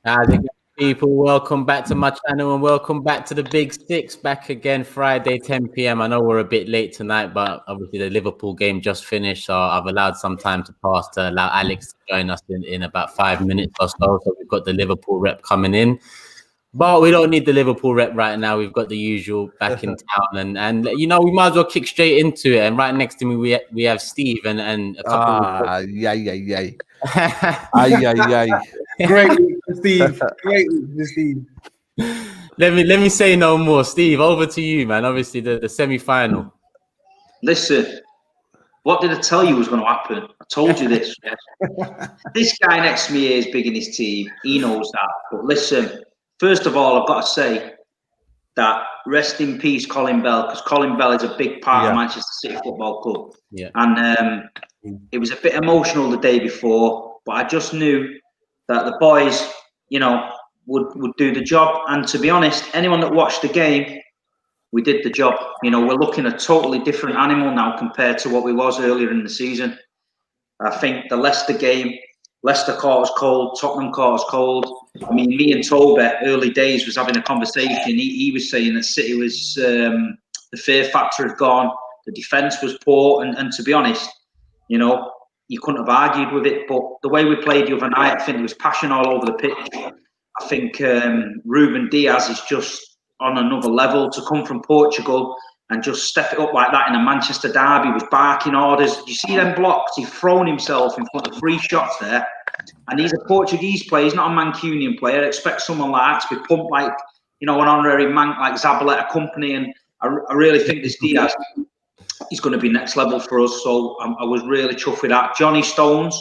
Again, people, welcome back to my channel and welcome back to the Big Six. Back again Friday, 10 p.m. I know we're a bit late tonight, but obviously the Liverpool game just finished, so I've allowed some time to pass to allow Alex to join us in about 5 minutes or so. So we've got the Liverpool rep coming in. But we don't need the Liverpool rep right now. We've got the usual back in town, and we might as well kick straight into it. And right next to me, we have Steve and a couple. Yay. Great, Steve. Great, Steve. Let me say no more, Steve. Over to you, man. Obviously, the semi-final. Listen, what did I tell you was going to happen? I told you this. This guy next to me is big in his team. He knows that. But listen. First of all, I've got to say that rest in peace, Colin Bell, because Colin Bell is a big part of Manchester City Football Club. Yeah. And it was a bit emotional the day before, but I just knew that the boys, would do the job. And to be honest, anyone that watched the game, we did the job. We're looking at a totally different animal now compared to what we was earlier in the season. I think the Leicester game, Leicester caught us cold, Tottenham caught us cold. I mean, me and Toby, early days, was having a conversation. He was saying that City was, the fear factor had gone, the defence was poor, and to be honest, you couldn't have argued with it. But the way we played the other night, I think there was passion all over the pitch. I think Ruben Diaz is just on another level. To come from Portugal and just step it up like that in a Manchester derby with barking orders. You see them blocks? He's thrown himself in front of 3 shots there. And he's a Portuguese player. He's not a Mancunian player. I expect someone like that to be pumped like, an honorary Manc like Zabaleta company. And I really think this Diaz is going to be next level for us. So I was really chuffed with that. Johnny Stones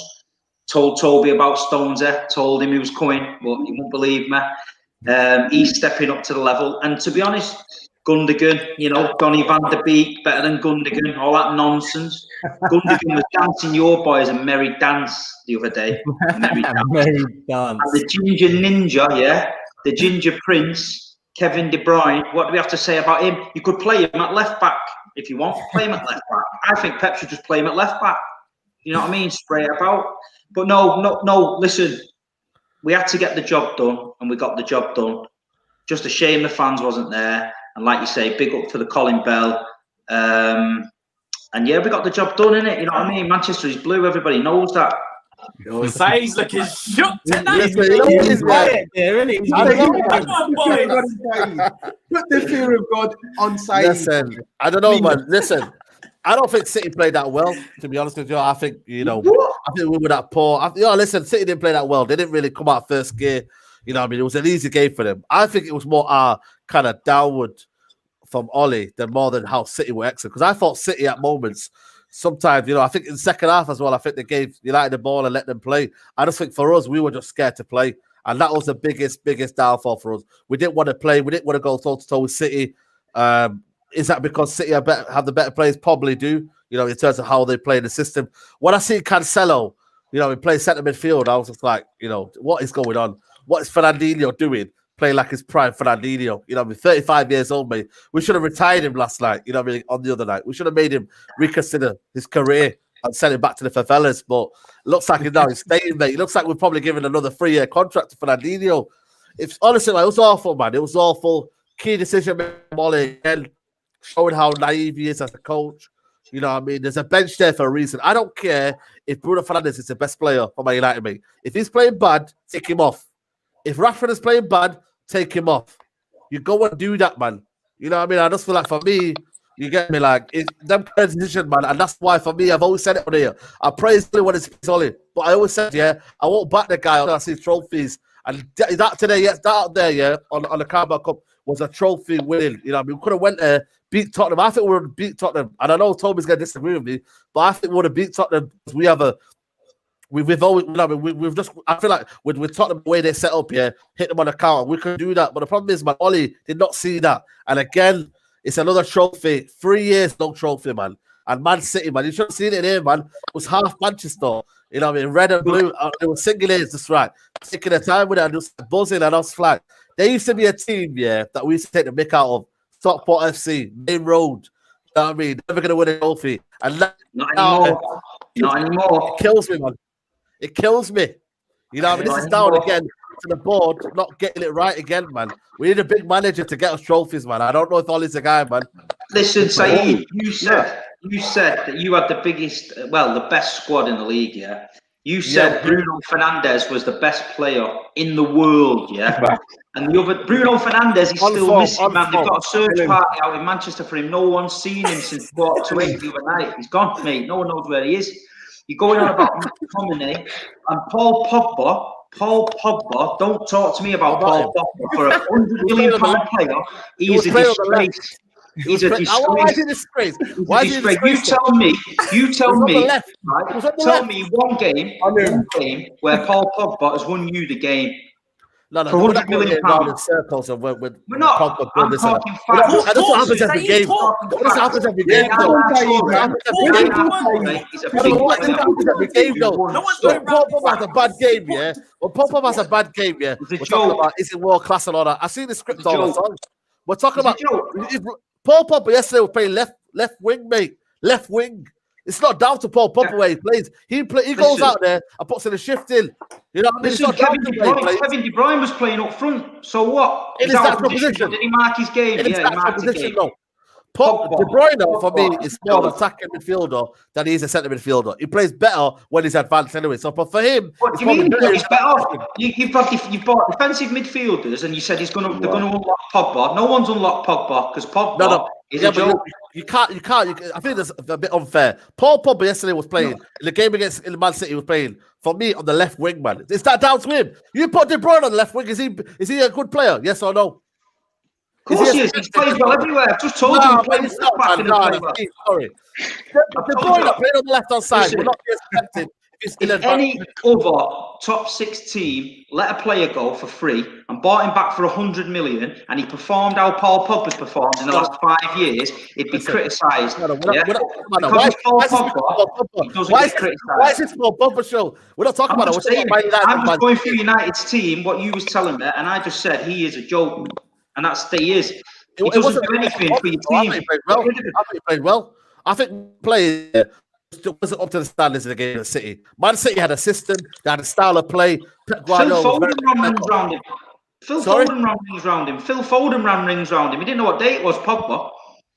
told Toby about Stones there. Told him he was coming, but he won't believe me. He's stepping up to the level. And to be honest, Gundogan, Donny van der Beek, better than Gundogan, all that nonsense. Gundogan was dancing your boys a merry dance the other day. Merry dance. And the ginger ninja, the ginger prince, Kevin De Bruyne, what do we have to say about him? You could play him at left back if you want. Play him at left back. I think Pep should just play him at left back. You know what I mean? Spray it about. But no, listen, we had to get the job done, and we got the job done. Just a shame the fans wasn't there. And like you say, big up for the Colin Bell. And we got the job done, innit? You know what I mean? Manchester is blue. Everybody knows that. Saeed's looking shook tonight. He's quiet there, isn't he? Come on, boys. Put the fear of God on Saeed. Listen, I don't know, man. Listen, I don't think City played that well, to be honest with you. I think, I think we were that poor. Listen, City didn't play that well. They didn't really come out first gear. It was an easy game for them. I think it was more our kind of downward from Ollie than more than how City were excellent. Because I thought City at moments, sometimes, I think in the second half as well, I think they gave United the ball and let them play. I just think for us, we were just scared to play. And that was the biggest downfall for us. We didn't want to play. We didn't want to go toe-to-toe with City. Is that because City have the better players? Probably do, in terms of how they play the system. When I see Cancelo, he plays centre midfield, I was just like, what is going on? What is Fernandinho doing? Playing like his prime Fernandinho. 35 years old, mate. We should have retired him last night, on the other night. We should have made him reconsider his career and send him back to the favelas. But it looks like he's staying, mate. It looks like we're probably giving another 3-year contract to Fernandinho. Honestly, it was awful, man. It was awful. Key decision making, again, showing how naive he is as a coach. You know what I mean? There's a bench there for a reason. I don't care if Bruno Fernandes is the best player for Man United, mate. If he's playing bad, take him off. If Rashford is playing bad, take him off. You go and do that, man. You know what I mean? I just feel like for me, you get me, like, it's them kind of decision, man. And that's why for me, I've always said it on here. I praise Ollie when it's Ollie. But I always said, I won't back the guy until I see trophies. And that today, that out there, on the Carabao Cup was a trophy winning. You know what I mean? We could have went there, beat Tottenham. I think we would have beat Tottenham. And I know Toby's going to disagree with me, but I think we would have beat Tottenham because we have a We've always, we've just, I feel like with Tottenham, the way they set up here, hit them on the counter, we could do that. But the problem is, man, Ollie did not see that. And again, it's another trophy. 3 years, no trophy, man. And Man City, man, you should have seen it here, man. It was half Manchester, you know what I mean? Red and blue. It was single A's, just right. Taking the time with it and just buzzing and us flat. There used to be a team, that we used to take the mick out of. Stockport FC, Main Road. You know what I mean? Never going to win a trophy. And not anymore. It kills me, man. It kills me. You know what I mean? This is down again. to the board, not getting it right again, man. We need a big manager to get us trophies, man. I don't know if Ollie's the guy, man. Listen, SAEED, you said that you had the biggest, the best squad in the league, yeah? You said Bruno Fernandes was the best player in the world, yeah? And the other, Bruno Fernandes, he's still missing, man. They've got a search party out in Manchester for him. No one's seen him since 4-8 the other night. He's gone, mate. No one knows where he is. You're going on about McTominay and Paul Pogba. Paul Pogba, don't talk to me about Paul Pogba for a £100 million player. He's a disgrace. He's a disgrace. Why is it a disgrace? Why is it a disgrace? You tell me, right? Tell me one game where Paul Pogba has won you the game. No, for £100 million. In circles of when we're not. Pogba I'm talking facts. That's what happens every game. What happens every game, though? He's a big every game, though. When Pogba has a bad game, yeah. When Pogba has a bad game, yeah. We're talking about is it world class and all that. I see the script all the time. We're talking about Paul Pogba yesterday was playing left wing, mate. Left wing. It's not down to Paul Pogba where he plays. He goes out there and puts in a shift in. You know what I mean? Listen, Kevin De Bruyne was playing up front. So what? In his natural position. Did he mark his game? In his natural position, no. De Bruyne, for me, is more an attacking midfielder than he is a centre midfielder. He plays better when he's advanced anyway. So, but for him, what do you mean? He's better. You've bought defensive midfielders, and you said they're going to unlock Pogba. No one's unlocked Pogba because Pogba is a joke. You can't. I think that's a bit unfair. Paul Pogba yesterday was playing in the game against Man City. He was playing for me on the left wing, man. Is that down to him? You put De Bruyne on the left wing. Is he a good player? Yes or no? Of course he is. He's played well everywhere. I've just told you. Sorry. De Bruyne playing on the left hand side. We're not expected. If any other top 6 team let a player go for free and bought him back for 100 million, and he performed how Paul Pogba's performed in the last 5 years, it'd be criticised. Why is this Paul Pogba show? We're not talking about it. I'm just going through United's team, what you was telling me, and I just said he is a joke, and he is. He doesn't do anything for your team. I think he played well. I think players wasn't up to the standards of the game at City. Man City had a system, they had a style of play. Phil Foden ran rings round him. Phil Foden ran rings round him. He didn't know what day it was, Pogba.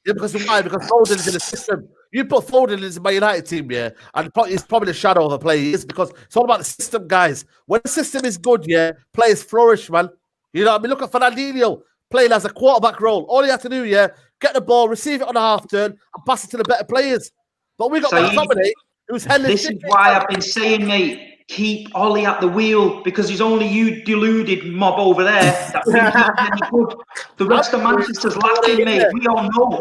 Yeah, because Foden's in the system. You put Foden in my United team, yeah, and he's probably the shadow of a player. He is, because it's all about the system, guys. When the system is good, yeah, players flourish, man. You know what I mean? Look at Fernandinho playing as a quarterback role. All he had to do, yeah, get the ball, receive it on a half turn, and pass it to the better players. But we got McTominay, who's This is why I've been saying, mate, keep Ollie at the wheel, because he's only you deluded mob over there that think he's any good. The rest of Manchester's lacking, mate. We all know.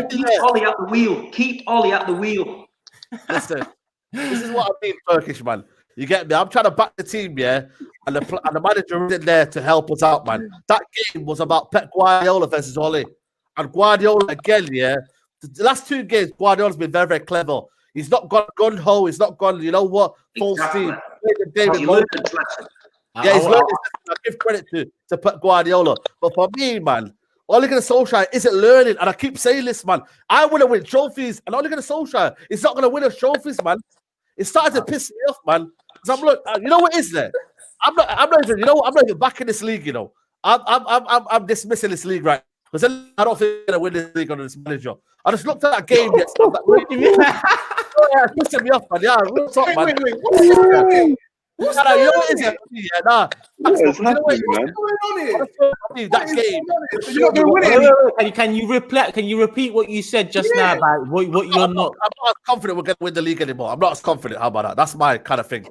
Keep Ollie at the wheel. Keep Ollie at the wheel. Listen, this is what I mean, Turkish, man. You get me? I'm trying to back the team, yeah, and the manager isn't there to help us out, man. That game was about Pep Guardiola versus Ollie. And Guardiola, again, yeah, the last 2 games, Guardiola's been very, very clever. He's not gone gun-ho. He's not gone, you know what, full steam. He's learned his lesson. Yeah, he's learned his lesson. I give credit to Pep Guardiola. But for me, man, Ole Gunnar Solskjaer isn't learning. And I keep saying this, man. I want to win trophies. And Ole Gunnar Solskjaer is not going to win us trophies, man. It's starting to piss me off, man. Because I'm like, you know what is there? I'm not even back in this league, you know. I'm dismissing this league right now. Because I don't think I'm going to win this league under this manager. I just looked at that game yesterday. It's pissing me off, man. Yeah, real talk, man. Wait. You know what is it? Yeah, nah. What's going on here? That game. You're not going to win it. Can you repeat what you said just now about what you're not? I'm not as confident we're going to win the league anymore. I'm not as confident. How about that? That's my kind of thing.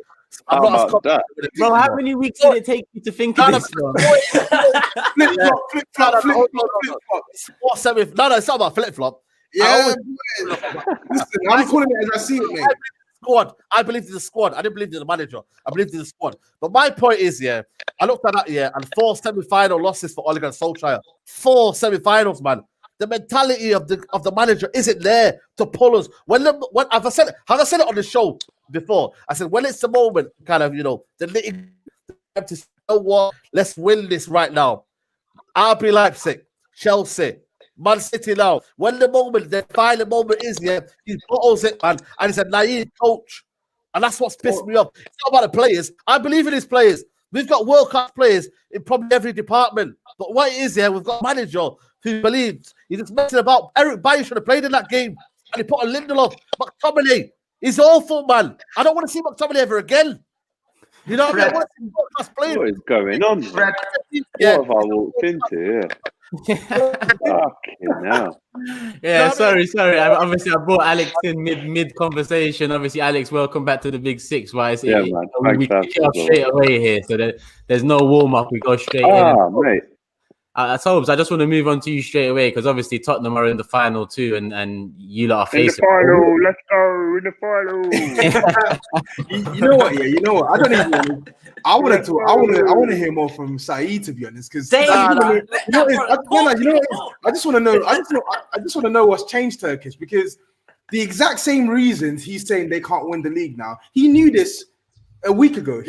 I'm not as confident. Bro, how many weeks did it take you to think of this? Flip-flop. No, it's not about flip-flop. Yeah, listen, I'm calling it as I see it, mate. Squad. I believed in the squad. I didn't believe in the manager. I believed in the squad. But my point is, yeah, I looked at that, yeah, and 4 semi-final losses for Ole Gunnar Solskjaer. 4 semi-finals, man. The mentality of the manager isn't there to pull us. Have I said it on the show before? I said when it's the moment, kind of, you know, the little to say, you know what, let's win this right now. RB Leipzig, Chelsea, Man City now. When the final moment is, yeah, he bottles it, man, and he's a naive coach. And that's what's pissed me off. It's not about the players. I believe in his players. We've got world-class players in probably every department. But what it is here, we've got a manager who believes he's just messing about. Eric Bailly should have played in that game. And he put a Lindelof. McTominay is awful, man. I don't want to see McTominay ever again. You know what I mean? I want to see world-class players. What is going on? Fred, What have I walked into here? Fucking hell. Yeah, sorry. Obviously, I brought Alex in mid conversation. Obviously, Alex, welcome back to the Big Six. Right? Yeah, man. We kick it off straight away here, so there's no warm up. We go straight in. Mate. TOBS, I just want to move on to you straight away because obviously Tottenham are in the final too, and you lot are In the facing. final, let's go in the final. You know what? Yeah, you know what? I don't even. I want to hear more from SAEED, to be honest, because I just want to know. I just want to know what's changed, Turkish, because the exact same reasons he's saying they can't win the league now. He knew this a week ago.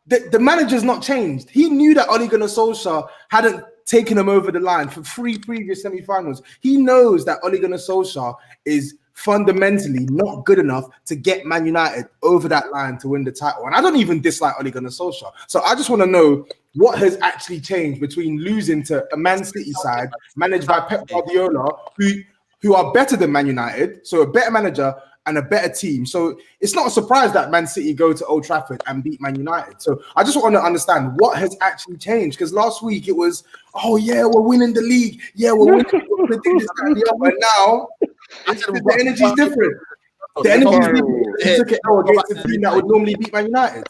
The manager's not changed. He knew that Ole Gunnar Solskjaer hadn't taken him over the line for 3 previous semi-finals. He knows that Ole Gunnar Solskjaer is fundamentally not good enough to get Man United over that line to win the title. And I don't even dislike Ole Gunnar Solskjaer. So I just want to know what has actually changed between losing to a Man City side managed by Pep Guardiola, who are better than Man United, so a better manager and a better team. So it's not a surprise that Man City go to Old Trafford and beat Man United. So I just want to understand what has actually changed, because last week it was, oh yeah, we're winning the league. Yeah, we're winning. And now the energy's different. The energy's different. He took it out against the team that would normally beat Man United.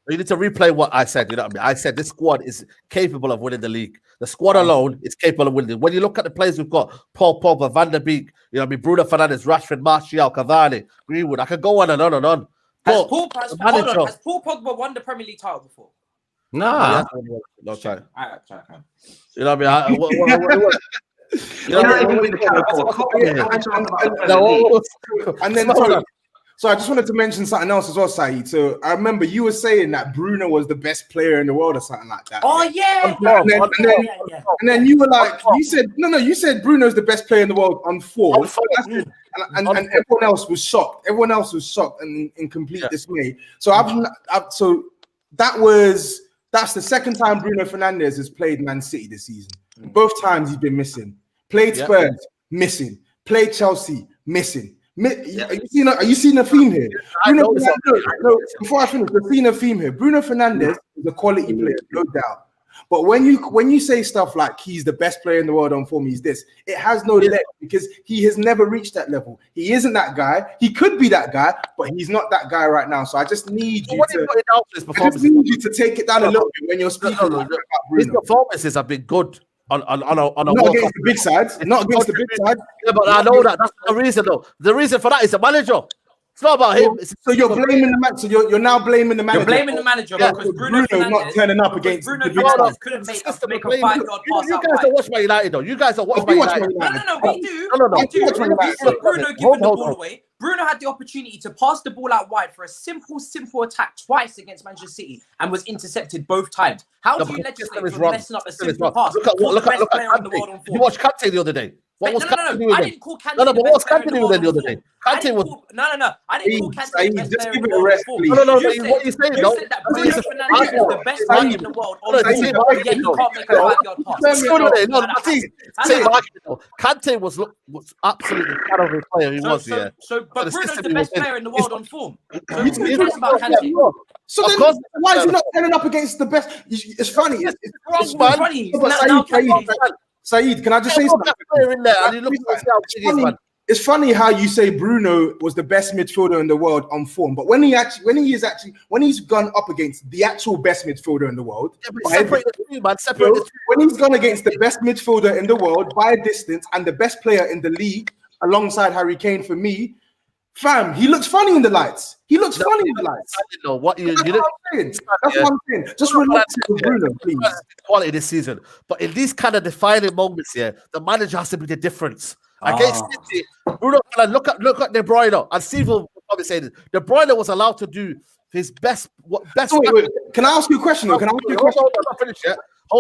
You need to replay what I said. You know what I mean? I said this squad is capable of winning the league. The squad alone is capable of winning. When you look at the players we've got, Paul Pogba, Van der Beek, you know what I mean, Bruno Fernandes, Rashford, Martial, Cavani, Greenwood. I could go on and on and on. Has Paul Pogba won the Premier League title before? Nah. No try. Alright. You know what I mean? And then so I just wanted to mention something else as well, Saeed. So I remember you were saying that Bruno was the best player in the world or something like that. Oh yeah. And then you were like, you said Bruno's the best player in the world on form. And everyone else was shocked. Everyone else was shocked and in complete dismay. So that's the second time Bruno Fernandes has played Man City this season. Both times he's been missing. Played Spurs, missing. Played Chelsea, missing. Are you seeing a theme here? Before I finish, we're seeing a theme here. Bruno Fernandes is a quality player, no doubt. But when you say stuff like he's the best player in the world on form, he's this, it has no leg because he has never reached that level. He isn't that guy. He could be that guy, but he's not that guy right now. So I just need you to take it down a little bit when you're speaking about Bruno. His performances have been good. On a not against the big sides. Not against the big side. Yeah, but I know that. That's the reason, though. The reason for that is the manager. It's not about him. So you're blaming the manager. So you're now blaming the manager. You're blaming the manager because Bruno's not turning up against Bruno Fernandes couldn't make a 5-yard pass. You guys don't watch My United, though. You guys don't watch My United. No, we do. We do. We saw Bruno giving the ball away. Bruno had the opportunity to pass the ball out wide for a simple attack twice against Manchester City and was intercepted both times. How do you legislate for messing up a simple pass? Look at Kante. You watched Kante the other day. What was Kante doing? I didn't call Kante. No, but what was Kante doing the other day? Kante was I didn't call Kante the best player in the world. No. What you saying? You said that Bruno Fernandes is the best player in the world. Yet he can't make a 5-yard pass. Kante was absolutely terrible player. He was, yeah. But Bruno's the best player in the world on form. So who cares about Kante? So then, why is he not turning up against the best? It's funny. It's funny. Saeed, can I just say something? It's funny how you say Bruno was the best midfielder in the world on form, but when he's gone up against the actual best midfielder in the world, when he's gone against the best midfielder in the world by a distance and the best player in the league alongside Harry Kane for me, fam, he looks funny in the lights. I didn't know what you That's what I'm saying. Just relax with Bruno, please. Quality this season, but in these kind of defining moments here, the manager has to be the difference. Against City, Bruno, look at De Bruyne, and Steve will probably say this. De Bruyne was allowed to do his best. Wait. Can I ask you a question? Hold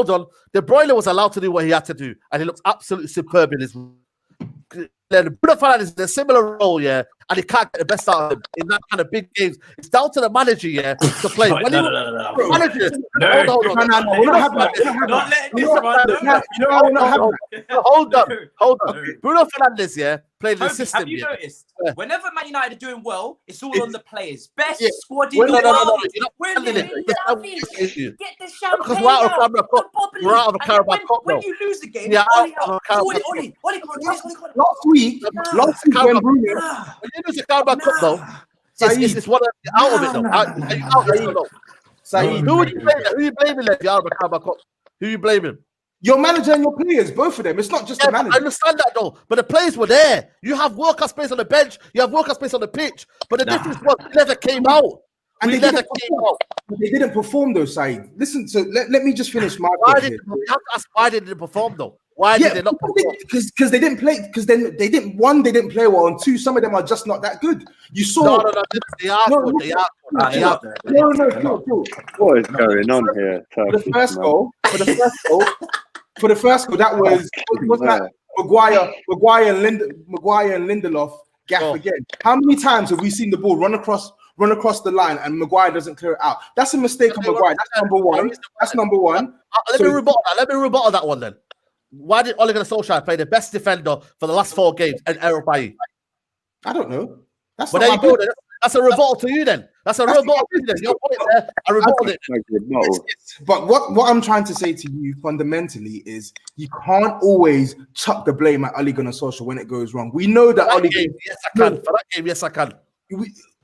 on. De Bruyne was allowed to do what he had to do, and he looks absolutely superb in his. Bruno Fernandes is in a similar role, yeah, and he can't get the best out of him in that kind of big games. It's down to the manager, to play. No. Manager, hold on. Hold on. Bruno Fernandes, played the system. Have you noticed? Whenever Man United are doing well, it's all on the players. Best Yeah. squad in the world. Get the champagne Because we're out of Carabao Cup. We're out of the Carabao Cup, when though. you lose the game, Yeah, Oli, out of Carabao Oli, Cup. Last week when Bruno, When you lose the Carabao Cup, though, it's one of the out of it, though. Are you out of it, though? Saeed, Who are you blaming? Who are you blaming if you're out of the Carabao Cup? Who are you blaming? your manager and your players, both of them. It's not just the I manager. understand that though, but the players were there. You have world-class space on the bench. You have world-class space on the pitch. But the difference was we never came out. And We they never didn't came out. They didn't perform though, Saeed. Listen, so let me just finish my Why point did here. you have to ask why they didn't perform though? Why did they not perform? Because they didn't play. Because then they didn't. One, they didn't play well, and two, some of them are just not that good. You saw. No. They are good. They are good. No. What is going on here? For the first goal, that was that Maguire and Lindelof gaff again. How many times have we seen the ball run across the line and Maguire doesn't clear it out? That's a mistake of Maguire. That's number one. Let me rebuttal that one then. Why did Ole Gunnar Solskjaer play the best defender for the last 4 games and Eric Bailly? I don't know. That's But not there you my go. business. That's a rebuttal to you then. That's a rebuttal to you then. Your point there. I rebutted it. But what I'm trying to say to you fundamentally is you can't always chuck the blame at Ole Gunnar Solskjaer when it goes wrong. We know that Ole. Yes, I can. For that game, yes, I can.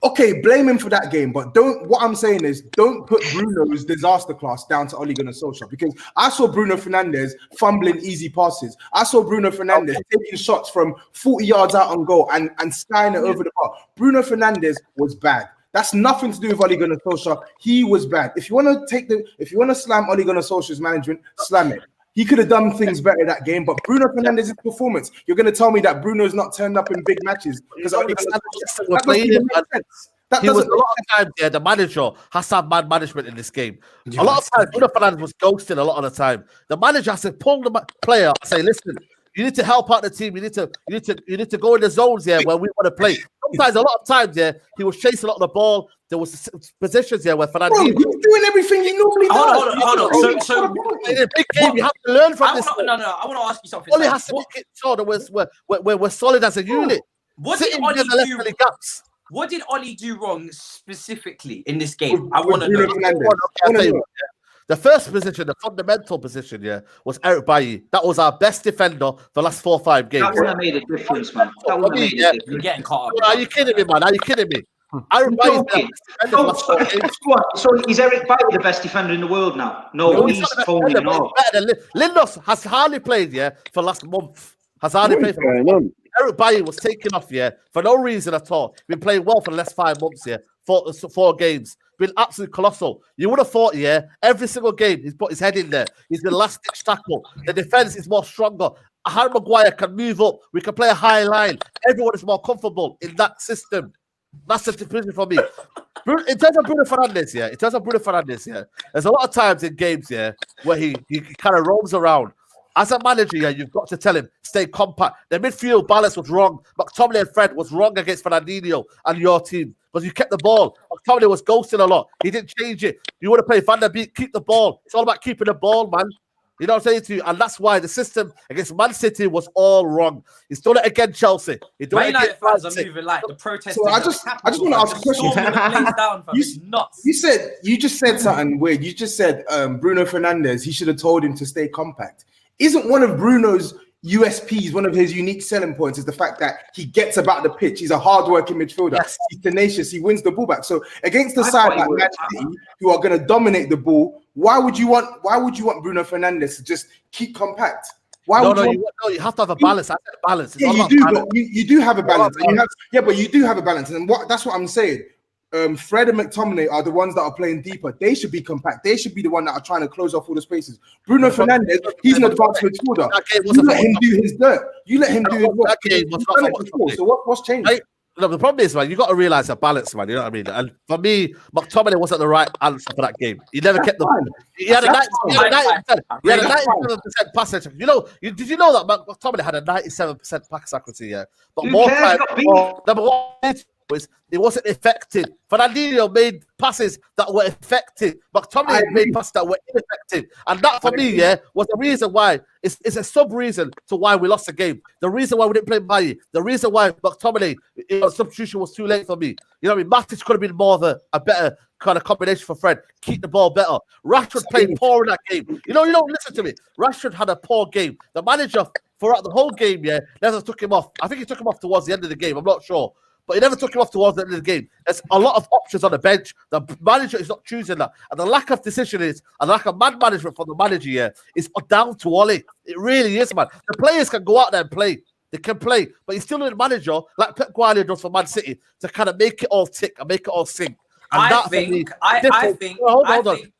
Okay, blame him for that game, but what I'm saying is don't put Bruno's disaster class down to Ole Gunnar Solskjaer, because I saw Bruno Fernandes fumbling easy passes. I saw Bruno Fernandes taking shots from 40 yards out on goal and skying it over the bar. Bruno Fernandes was bad. That's nothing to do with Ole Gunnar Solskjaer. He was bad. If you want to slam Ole Gunnar Solskjaer's management, slam it. He could have done things better that game, but Bruno Fernandes' performance, you're going to tell me that Bruno's not turned up in big matches because that doesn't even make sense. He was a lot of times, the manager has to have man management in this game. A lot of times, Bruno Fernandes was ghosting a lot of the time. The manager has to pull the player and say, listen, you need to help out the team. You need to go in the zones where we want to play. Sometimes, a lot of times, he was chasing a lot of the ball. There was positions where Fernandes... Bro, he's doing everything he normally does. Hold on. So in a big game, you have to learn from this. No, I want to ask you something. Only has to make it sure that we're solid as a unit. What did Oli do wrong specifically in this game? I want to know. The first position, the fundamental position, was Eric Bailly. That was our best defender for the last 4 or 5 games. That wouldn't have made a difference, man. That wouldn't have made a difference. You're getting caught up. Are you kidding me, man? Are you kidding me? Eric Bailly's been our best defender for the last 4 games. So is Eric Bailly the best defender in the world now? No, he's phoning it off. Lindelof has hardly played, for last month. Has hardly played for last month. Eric Bailly was taken off, for no reason at all. Been playing well for the last 5 months, 4 games. Been absolutely colossal. You would have thought, every single game he's put his head in there. He's the last ditch tackle. The defense is more stronger. Harry Maguire can move up. We can play a high line. Everyone is more comfortable in that system. That's the decision for me. In terms of Bruno Fernandes, there's a lot of times in games, where he kind of roams around. As a manager, you've got to tell him, stay compact. The midfield balance was wrong. McTominay and Fred was wrong against Fernandinho and your team because you kept the ball. McTominay was ghosting a lot. He didn't change it. You want to play Van der Beek, keep the ball. It's all about keeping the ball, man. You know what I'm saying to you? And that's why the system against Man City was all wrong. He's done it against Chelsea. Man United fans are moving like the protesters. So I just want to ask a question. You just said something weird. You just said Bruno Fernandes, he should have told him to stay compact. Isn't one of Bruno's USPs, one of his unique selling points, is the fact that he gets about the pitch. He's a hard-working midfielder. Yes. He's tenacious. He wins the ball back. So against the side like Man City, who are going to dominate the ball, why would you want Bruno Fernandes to just keep compact? You have to have a balance. I said balance. It's you do. Balance. But you do have a balance. But you do have a balance, and that's what I'm saying. Fred and McTominay are the ones that are playing deeper. They should be compact. They should be the one that are trying to close off all the spaces. Bruno Fernandes, he's an advanced midfielder. You let him do his dirt. You let him do his work. So what's changed? No, the problem is, man, you got to realize the balance, man. You know what I mean? And for me, McTominay wasn't the right answer for that game. He never kept the. He had a 97% pass accuracy. Did you know that McTominay had a 97% pass accuracy? Yeah, but Who more cares? time. Number one was it wasn't effective. Fernandinho made passes that were effective. McTominay made passes that were ineffective, and that for me, was the reason why. It's a sub reason to why we lost the game. The reason why we didn't play Bailly. The reason why McTominay substitution was too late for me. You know what I mean? Matic could have been more of a better kind of combination for Fred. Keep the ball better. Rashford played poor in that game. You don't listen to me. Rashford had a poor game. The manager throughout the whole game, never took him off. I think he took him off towards the end of the game. I'm not sure. But he never took him off towards the end of the game. There's a lot of options on the bench. The manager is not choosing that. And the lack of decision and lack of man management from the manager is down to Ollie. It really is, man. The players can go out there and play. They can play. But he's still a manager, like Pep Guardiola does for Man City, to kind of make it all tick and make it all sing. And I think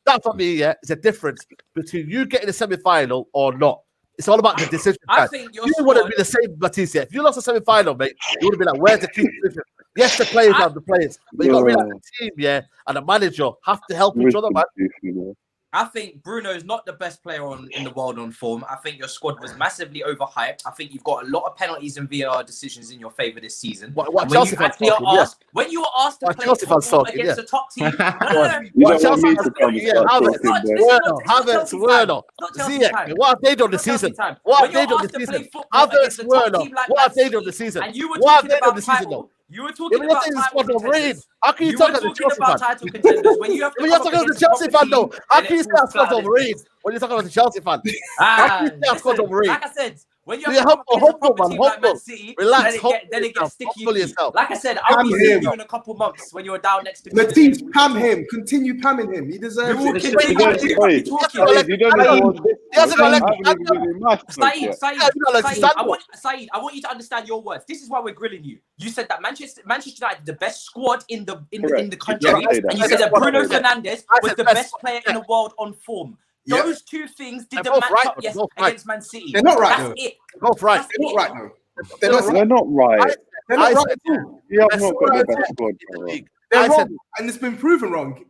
that for me, is a difference between you getting a semi-final or not. It's all about the decision. I think you wouldn't be the same, Matisse. If you lost a semi-final, mate, you would have been like, "Where's the key decision?" Yes, the players have the players, but you got to realize the team, and the manager have to help each other, man. I think Bruno is not the best player in the world on form. I think your squad was massively overhyped. I think you've got a lot of penalties and VAR decisions in your favour this season. When you were asked to play football against a top team, Havertz, Werner. What have they done this season? What have they done this season? Havertz, Werner. What have they done this season? What have they done this season, though? You were talking about title contenders. How can you talk about the Chelsea fan? When you have to you're talking about the Chelsea fan, though. How can you say our squad's overrated when you're talking about the Chelsea fan? How can you say our squad's overrated? Like I said, when you have to team like Man City, relax, then it gets sticky. Like I said, I'll be seeing you in a couple months when you're down next to Matisse, pam him. Continue pamming him. He deserves it. Saeed, I want you to understand your words. This is why we're grilling you. You said that Manchester United the best squad in the country, and you said that Bruno Fernandes was the best player in the world on form. Those two things didn't match up against Man City. They're not right. That's it. Both right. They're not right, though. They're not right. They're not right. You have not got the best squad. They're wrong, and it's been proven wrong.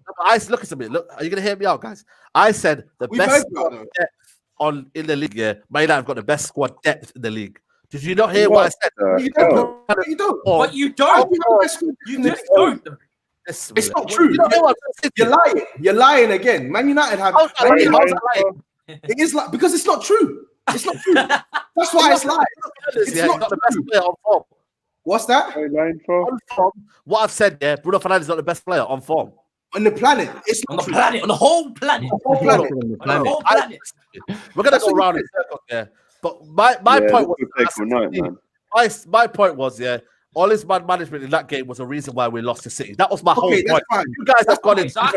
Look at me. Look, are you gonna hear me out, guys? I said the best squad depth in the league. Yeah, Man United have got the best squad depth in the league. Did you not hear what I said? You don't. You don't. But you don't. You just don't. It's not true. You're lying. You're lying again. Man United have. It is like because it's not true. It's not true. That's why it's lying. It's not the best player on form. What's that? On form. What I've said, Bruno Fernandes is not the best player on form. On the planet. It's on the planet. On the whole planet. On the whole planet. We're gonna go round in circles, But my point was my point was, all his man management in that game was a reason why we lost to City. That was my whole point. Fine. You guys have gone in. No.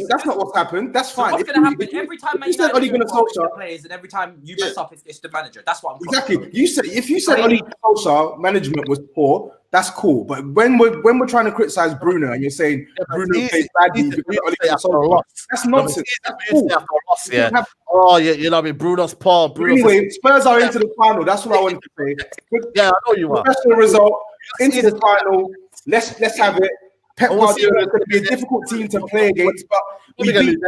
That's not what's happened. That's fine. What's going to happen every time Man United the players and every time you mess up, it's the manager. That's what I'm exactly. You said if you said Ole Solskjaer management was poor, that's cool. But when we're trying to criticize Bruno and you're saying Bruno played badly, that's nonsense. That's cool. Oh yeah, you know what I mean. Bruno's poor. Anyway, Spurs are into the final. That's what I wanted to say. Yeah, I know you are. Professional result into the final. Let's have it. Pep Guardiola is going to be a difficult team to play against, but we beat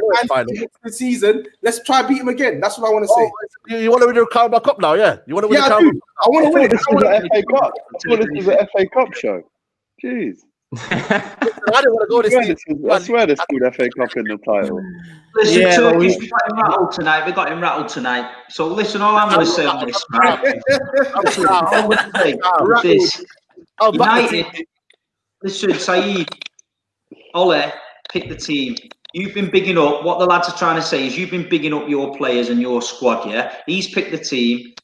the season. Let's try beat them again. That's what I want to say. You want to win the Carabao Cup now? Yeah, you want to win the Carabao Cup? I want to win it. This is the FA Cup. This is the FA Cup show. Jeez. I didn't want to go this season. I swear there's called FA Cup in the title. Listen, Turkish, we got him rattled tonight. We got him rattled tonight. So listen, all I'm going to say on this, United. Listen, Saeed, Ole, pick the team. You've been bigging up. What the lads are trying to say is you've been bigging up your players and your squad, yeah? He's picked the team.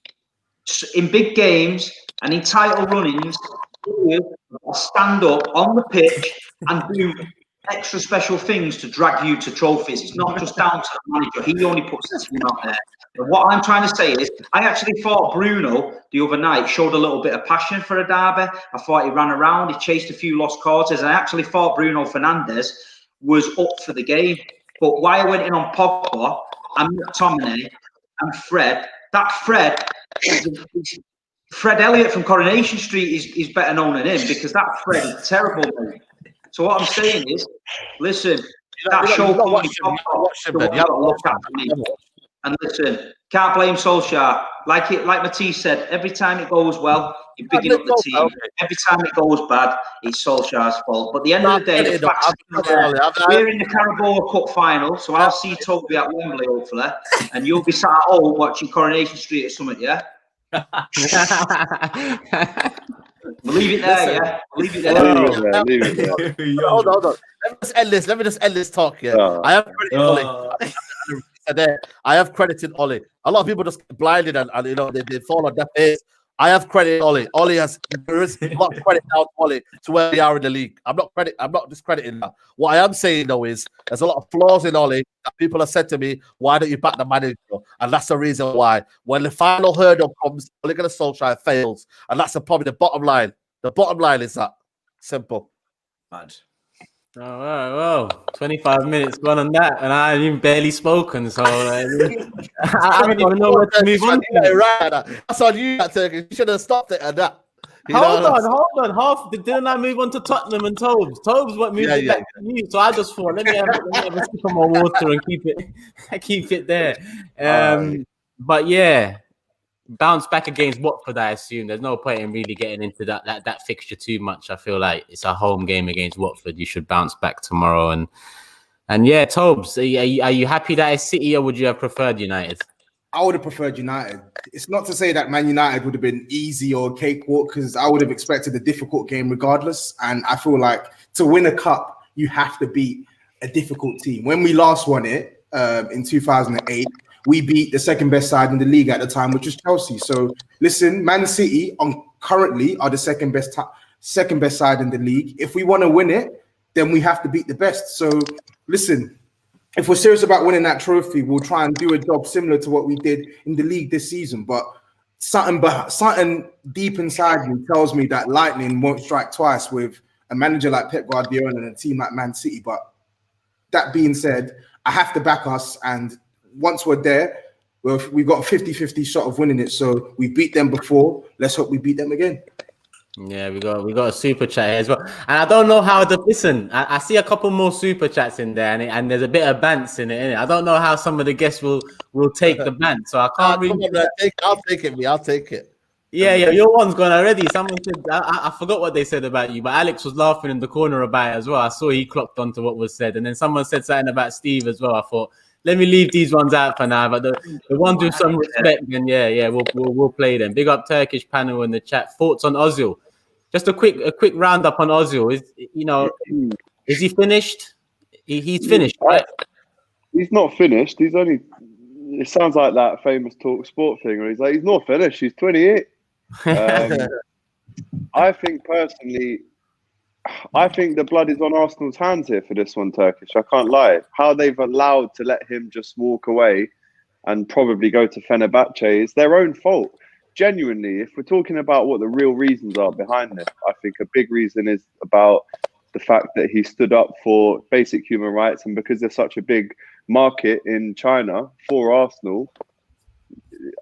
In big games and in title runnings, stand up on the pitch and do extra special things to drag you to trophies. It's not just down to the manager. He only puts the team out there. But what I'm trying to say is, I actually thought Bruno the other night showed a little bit of passion for a derby. I thought he ran around, he chased a few lost causes. I actually thought Bruno Fernandes was up for the game. But why I went in on Pogba and McTominay and Fred, that Fred is Fred Elliott from Coronation Street is better known than him because that Fred is terrible, mate. So what I'm saying is, listen, that show called me. And listen, can't blame Solskjaer. Like Matisse said, every time it goes well, you're bigging up the team. Every time it goes bad, it's Solskjaer's fault. But at the end of the day, the facts we're in the Carabao Cup final, so I'll see Toby at Wembley, hopefully, and you'll be sat at home watching Coronation Street or something, yeah? We'll leave it there, yeah? We'll leave it there. Hold on. Let me just end this talk, yeah? I have credited Ollie. I have credited Ollie. A lot of people just blinded and you know, they fall on deaf ears. I have credited Ollie. Ollie has there is a lot of credit now to Ollie to where we are in the league. I'm not discrediting that. What I am saying though is there's a lot of flaws in Ollie that people have said to me, why don't you back the manager? And that's the reason why. When the final hurdle comes, Ole Gunnar Solskjaer fails. And that's probably the bottom line. The bottom line is that. Simple. Mad. Oh, well, 25 minutes gone on that, and I haven't even barely spoken, so I don't even know what to move on to. That's on you, that Turkish. You should have stopped it at that. Hold on. Didn't I move on to Tottenham and TOBS? TOBS what moved it back to you, so I just thought, let me have a sip of my water and keep it there. But yeah, bounce back against Watford, I assume. There's no point in really getting into that fixture too much. I feel like it's a home game against Watford. You should bounce back tomorrow. And yeah, TOBS, are you happy that it's City, or would you have preferred United? I would have preferred United. It's not to say that Man United would have been easy or cakewalk, because I would have expected a difficult game regardless. And I feel like to win a cup, you have to beat a difficult team. When we last won it in 2008, we beat the second best side in the league at the time, which was Chelsea. So listen, Man City currently are the second best side in the league. If we want to win it, then we have to beat the best. So listen, if we're serious about winning that trophy, we'll try and do a job similar to what we did in the league this season. But something deep inside me tells me that lightning won't strike twice with a manager like Pep Guardiola and a team like Man City. But that being said, I have to back us, and once we're there, we've got a 50-50 shot of winning it. So we beat them before. Let's hope we beat them again. Yeah, we got a super chat here as well. And I don't know how to listen. I see a couple more super chats in there, and there's a bit of bants in it. I don't know how some of the guests will take the bant. So I can't really. I'll take it, me. I'll take it. Yeah, your one's gone already. Someone said, I forgot what they said about you, but Alex was laughing in the corner about it as well. I saw he clocked onto what was said. And then someone said something about Steve as well. I thought, let me leave these ones out for now, but the ones with some respect, then we'll play them. Big up Turkish panel in the chat. Thoughts on Ozil? Just a quick roundup on Ozil. Is he finished? He's finished, right? He's not finished. He's only. It sounds like that famous Talk Sport thing where he's like, he's not finished. He's 28. I think personally, the blood is on Arsenal's hands here for this one, Turkish. I can't lie. How they've allowed to let him just walk away and probably go to Fenerbahce is their own fault. Genuinely, if we're talking about what the real reasons are behind this, I think a big reason is about the fact that he stood up for basic human rights, and because there's such a big market in China for Arsenal,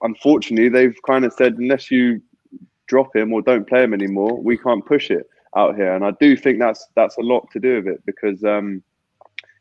unfortunately, they've kind of said, unless you drop him or don't play him anymore, we can't push it out here. And I do think that's a lot to do with it, because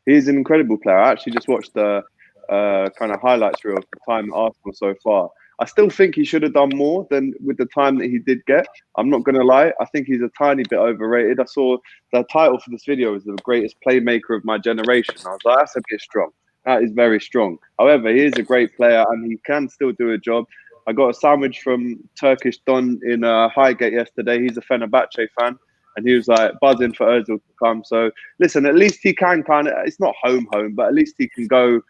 he's an incredible player. I actually just watched the kind of highlights reel of the time at Arsenal so far. I still think he should have done more than with the time that he did get. I'm not going to lie. I think he's a tiny bit overrated. I saw the title for this video was the greatest playmaker of my generation. I was like, that's a bit strong. That is very strong. However, he is a great player and he can still do a job. I got a sandwich from Turkish Don in Highgate yesterday. He's a Fenerbahce fan. And he was like buzzing for Ozil to come. So listen, at least he can kind of, it's not home, but at least he can go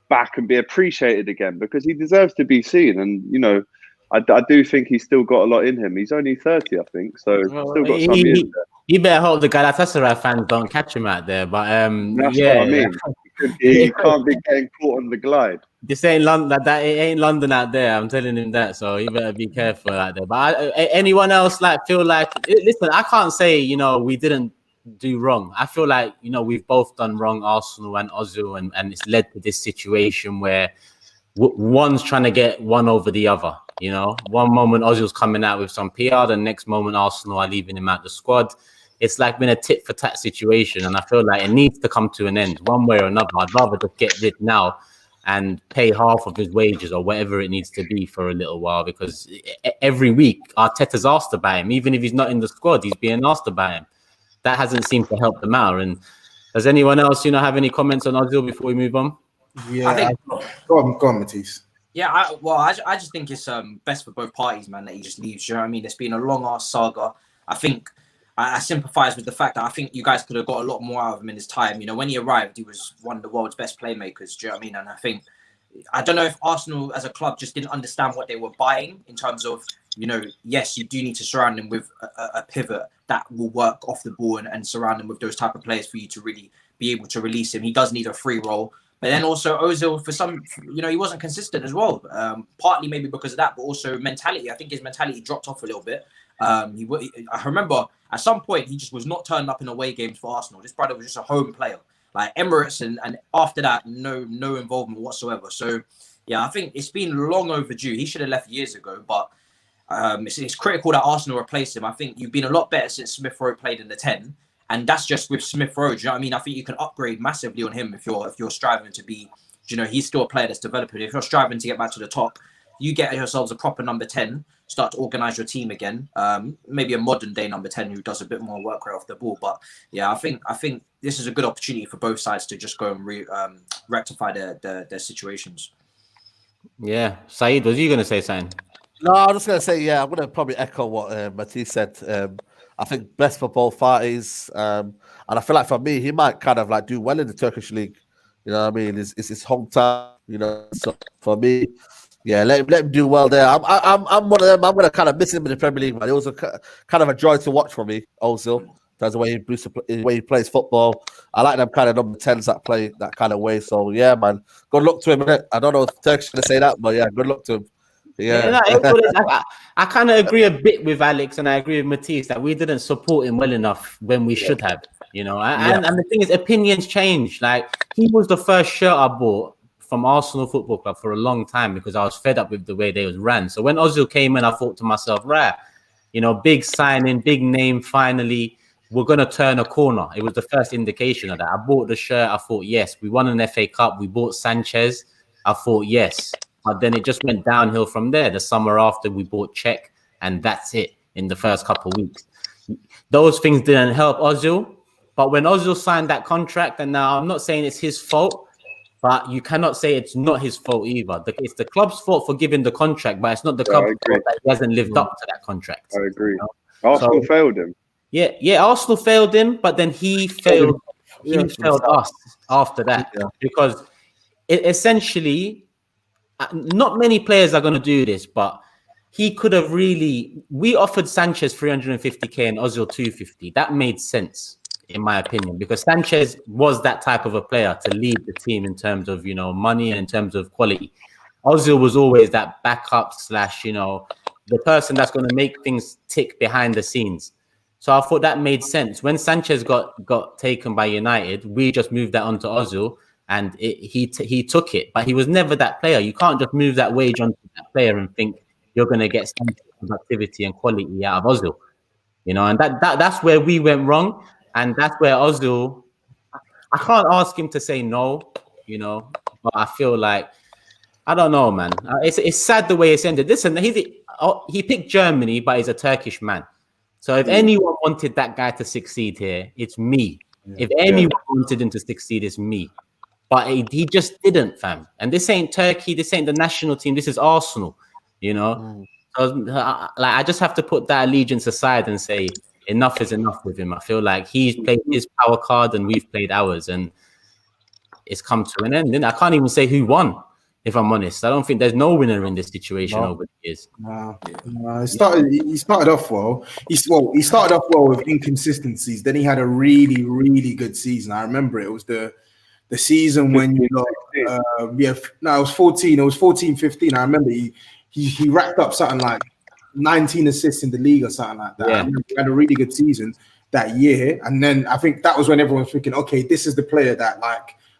back and be appreciated again, because he deserves to be seen. And, you know, I do think he's still got a lot in him. He's only 30, I think. So still got some years there. You better hope the Galatasaray fans don't catch him out there. But that's what I mean. He can't be getting caught on the glide. This ain't London. It ain't London out there. I'm telling him that. So you better be careful out there. But anyone else feel like? Listen, I can't say we didn't do wrong. I feel like we've both done wrong, Arsenal and Ozil, and it's led to this situation where one's trying to get one over the other. You know, one moment Ozil's coming out with some PR, the next moment Arsenal are leaving him out the squad. It's like been a tit for tat situation, and I feel like it needs to come to an end one way or another. I'd rather just get rid now and pay half of his wages or whatever it needs to be for a little while, because every week Arteta's asked about him. Even if he's not in the squad, he's being asked about him. That hasn't seemed to help them out. And does anyone else, have any comments on Ozil before we move on? Yeah, go on, Matisse. Yeah, I just think it's best for both parties, man, that he just leaves. You know what I mean? It's been a long ass saga. I think I sympathise with the fact that I think you guys could have got a lot more out of him in his time. You know, when he arrived, he was one of the world's best playmakers. Do you know what I mean? And I don't know if Arsenal as a club just didn't understand what they were buying in terms of, yes, you do need to surround him with a pivot that will work off the ball and surround him with those type of players for you to really be able to release him. He does need a free role. But then also Ozil, for some, he wasn't consistent as well. Partly maybe because of that, but also mentality. I think his mentality dropped off a little bit. I remember at some point he just was not turning up in away games for Arsenal. This brother was just a home player, like Emirates, and after that, no involvement whatsoever. So yeah, I think it's been long overdue. He should have left years ago, but it's critical that Arsenal replace him. I think you've been a lot better since Smith Rowe played in the 10. And that's just with Smith Rowe. Do you know what I mean? I think you can upgrade massively on him if you're striving to be, he's still a player that's developing. If you're striving to get back to the top, you get yourselves a proper number 10, start to organise your team again. Maybe a modern day number 10 who does a bit more work right off the ball. But yeah, I think this is a good opportunity for both sides to just go and rectify their situations. Yeah, Saeed, was you going to say something? No, I'm just going to say, I'm going to probably echo what Matisse said. I think best for both parties. And I feel like for me, he might kind of like do well in the Turkish league. You know what I mean? It's his hometown, So for me, let him do well there. I'm one of them. I'm going to kind of miss him in the Premier League, man. It was kind of a joy to watch for me, Ozil. That's the way he plays football. I like them kind of number 10s that play that kind of way. So yeah, man. Good luck to him. I don't know if Turkish going to say that, but yeah, good luck to him. Yeah, I kind of agree a bit with Alex, and I agree with Matisse that we didn't support him well enough when we should have, And the thing is, opinions change. Like, he was the first shirt I bought from Arsenal Football Club for a long time because I was fed up with the way they was ran. So when Ozil came in, I thought to myself, right, big signing, big name, finally, we're going to turn a corner. It was the first indication of that. I bought the shirt. I thought, yes, we won an FA Cup. We bought Sanchez. I thought, yes. But then it just went downhill from there. The summer after, we bought Czech, and that's it in the first couple of weeks. Those things didn't help Ozil. But when Ozil signed that contract, and now I'm not saying it's his fault, but you cannot say it's not his fault either. It's the club's fault for giving the contract, but it's not the club's fault that he hasn't lived up to that contract. I agree. Arsenal failed him. Yeah, Arsenal failed him, but then he failed us after that because it essentially... Not many players are going to do this, but he could have really... We offered Sanchez 350k and Ozil 250. That made sense, in my opinion, because Sanchez was that type of a player to lead the team in terms of, money and in terms of quality. Ozil was always that backup / the person that's going to make things tick behind the scenes. So I thought that made sense. When Sanchez got taken by United, we just moved that onto Ozil. And he took it, but he was never that player. You can't just move that wage onto that player and think you're going to get some productivity and quality out of Ozil, And that's where we went wrong, and that's where Ozil. I can't ask him to say no, But I feel like I don't know, man. It's sad the way it's ended. Listen, he picked Germany, but he's a Turkish man. So if anyone wanted that guy to succeed here, it's me. If anyone wanted him to succeed, it's me. But he just didn't, fam. And this ain't Turkey. This ain't the national team. This is Arsenal, So, I just have to put that allegiance aside and say enough is enough with him. I feel like he's played his power card and we've played ours, and it's come to an end. And I can't even say who won, if I'm honest. I don't think there's no winner in this situation over the years. He started off well. He started off well with inconsistencies. Then he had a really, really good season. I remember it was the season when it was 14. It was 14-15. I remember he racked up something like 19 assists in the league or something like that. Yeah. He had a really good season that year. And then I think that was when everyone was thinking, okay, this is the player that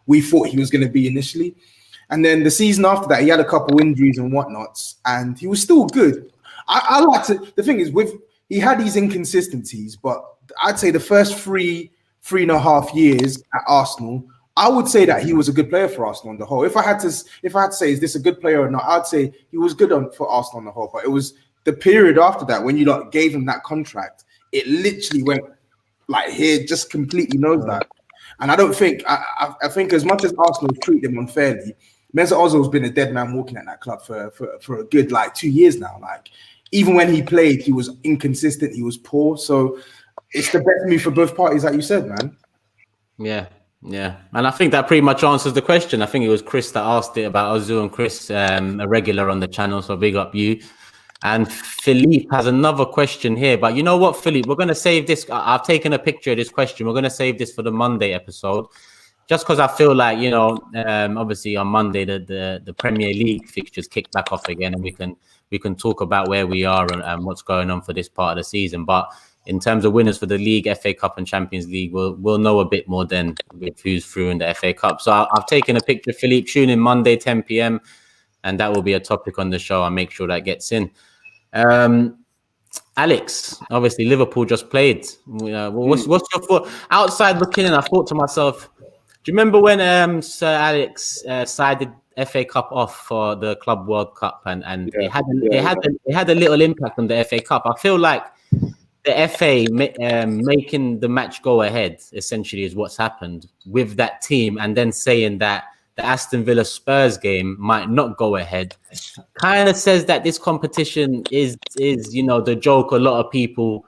we thought he was going to be initially. And then the season after that, he had a couple injuries and whatnots, and he was still good. I like to. The thing is, he had these inconsistencies, but I'd say the first three and a half years at Arsenal, I would say that he was a good player for Arsenal on the whole. If I had to say, is this a good player or not? I'd say he was good for Arsenal on the whole. But it was the period after that when you gave him that contract, it literally went like here, just completely knows that. And I don't think I think as much as Arsenal treat him unfairly, Mesut Ozil's been a dead man walking at that club for a good 2 years now. Like even when he played, he was inconsistent, he was poor. So it's the best move for both parties, like you said, man. Yeah. And I think that pretty much answers the question. I think it was Chris that asked it about Ozil, and Chris, a regular on the channel, so big up you. And Philippe has another question here, but you know what, Philippe, we're going to save this. I've taken a picture of this question. We're going to save this for the Monday episode, just because I feel like, obviously on Monday, the Premier League fixtures kick back off again, and we can talk about where we are and what's going on for this part of the season. But in terms of winners for the league, FA Cup and Champions League, we'll know a bit more then with who's through in the FA Cup. So I've taken a picture, Philippe. Tune in Monday, 10 p.m, and that will be a topic on the show. I'll make sure that gets in. Alex, obviously Liverpool just played. What's your thought? Outside looking in, I thought to myself, do you remember when Sir Alex sided FA Cup off for the Club World Cup, and it had a little impact on the FA Cup? I feel like the FA making the match go ahead essentially is what's happened with that team, and then saying that the Aston Villa Spurs game might not go ahead, kind of says that this competition is the joke a lot of people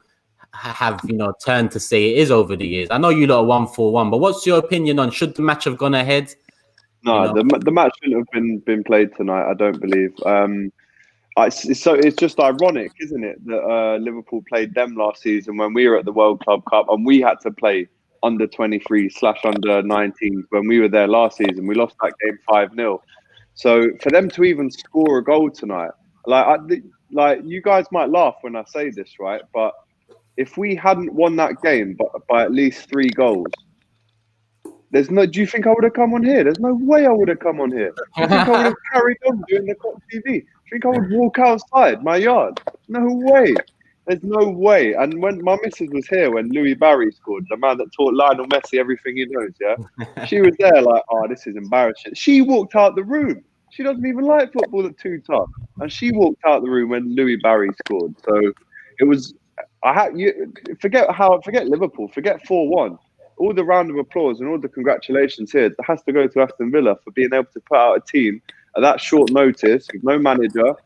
have turned to say it is over the years. I know you lot are 1-4-1, but what's your opinion on should the match have gone ahead? No, the match shouldn't have been played tonight, I don't believe. It's just ironic, isn't it, that Liverpool played them last season when we were at the World Club Cup, and we had to play under 23/under 19s when we were there last season. We lost that game 5-0. So for them to even score a goal tonight, like you guys might laugh when I say this, right? But if we hadn't won that game by at least 3 goals, do you think I would have come on here? There's no way I would have come on here. Do you think I would have carried on doing the Kop TV? Do you think I would walk outside my yard? No way. There's no way. And when my missus was here when Louis Barry scored, the man that taught Lionel Messi everything he knows, she was there like, oh, this is embarrassing. She walked out the room. She doesn't even like football at 2 times. And she walked out the room when Louis Barry scored. So it was, forget Liverpool, forget 4-1. All the round of applause and all the congratulations here has to go to Aston Villa for being able to put out a team at that short notice with no manager.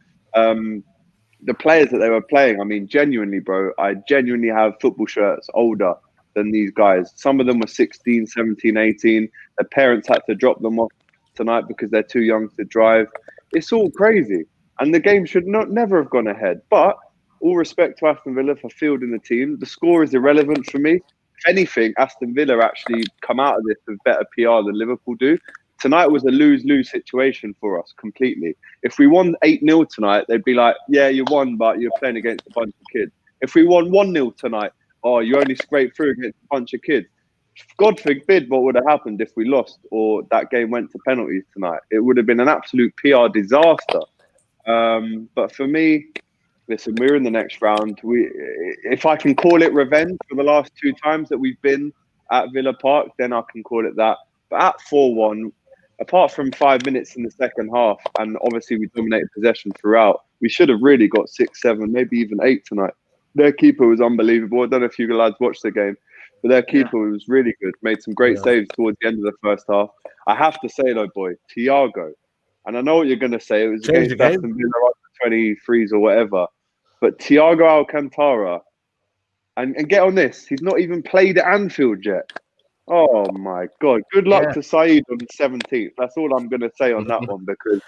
The players that they were playing, I mean, genuinely, bro, I genuinely have football shirts older than these guys. Some of them were 16, 17, 18. Their parents had to drop them off tonight because they're too young to drive. It's all crazy. And the game should never have gone ahead. But all respect to Aston Villa for fielding the team. The score is irrelevant for me. If anything, Aston Villa actually come out of this with better PR than Liverpool do. Tonight was a lose-lose situation for us completely. If we won 8-0 tonight, they'd be like, yeah, you won, but you're playing against a bunch of kids. If we won 1-0 tonight, oh, you only scraped through against a bunch of kids. God forbid what would have happened if we lost or that game went to penalties tonight. It would have been an absolute PR disaster. But for me, listen, we're in the next round. If I can call it revenge for the last 2 times that we've been at Villa Park, then I can call it that. But at 4-1, apart from 5 minutes in the second half, and obviously we dominated possession throughout, we should have really got 6, 7, maybe even 8 tonight. Their keeper was unbelievable. I don't know if you lads watched the game, but their keeper was really good. Made some great saves towards the end of the first half. I have to say though, boy, Thiago, and I know what you're going to say, it was against Aston Villa under 23s or whatever, but Thiago Alcantara, and get on this, he's not even played at Anfield yet. Oh my God! Good luck to SAEED on the 17th. That's all I'm going to say on that one because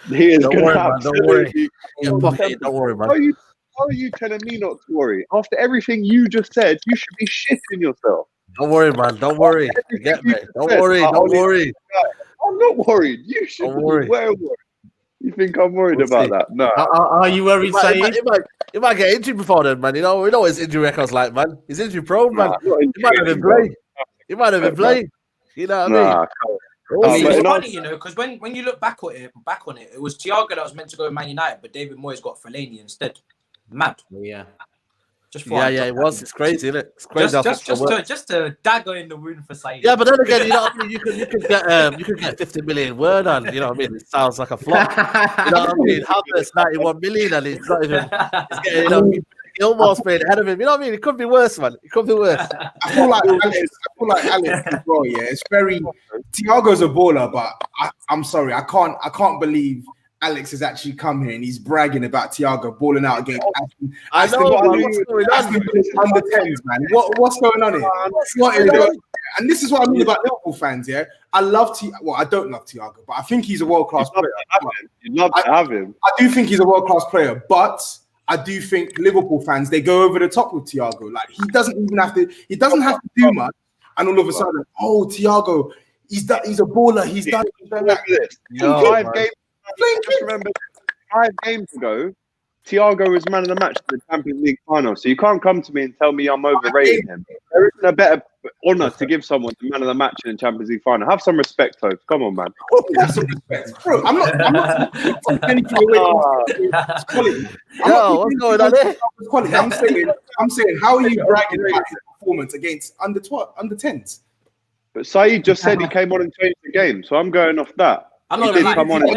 he is going to absolutely. Don't worry, man. How are you telling me not to worry? After everything you just said, you should be shitting yourself. Don't worry, man. Don't worry. Get me. Don't worry. Don't worry. I'm not worried. You should be worried. You think I'm worried about that? No. Are you worried, SAEED? He might get injured before then, man. We know what his injury record's like, man. He's injury prone, man. He might have been playing. You know what I mean? It's funny, you know, because when you look back on it, it was Thiago that was meant to go to Man United, but David Moyes got Fellaini instead. Mad. Yeah. It was. It's crazy, isn't it? It's crazy. Just to dagger in the wound for SAEED. Yeah, but then again, you know what I mean? You can get 50 million word on, you know what I mean? It sounds like a flop. You know what I mean? Havertz 91 million and it's not even it's getting, you know, Gilmore's playing ahead of him. You know what I mean? It could be worse, man. It could be worse. I feel like Alex as well, yeah. It's very Thiago's a baller, but I'm sorry, I can't believe Alex has actually come here and he's bragging about Thiago balling out against Aston under 10s, man. What's going on here? What is going on? And this is what I mean about Liverpool fans, yeah. I love Well, I don't love Thiago, but I think he's a world-class player. You'd love to have him. I do think he's a world-class player, but I do think Liverpool fans, they go over the top with Thiago. Like, he doesn't have to do much, and all of a sudden, oh, Thiago, he's a baller. He's done this. Just remember, 5 games ago, Thiago was man of the match for the Champions League final. So you can't come to me and tell me I'm overrating him. There isn't a better honour to give someone the man of the match in the Champions League final. Have some respect, Tobes. Come on, man. Have some respect, bro. I'm not anything away from quality. What's going on there? Quality. I'm saying, how are you bragging about his performance against under 10s? But SAEED just said he came on and changed the game, so I'm going off that. I'm not going to come on. No,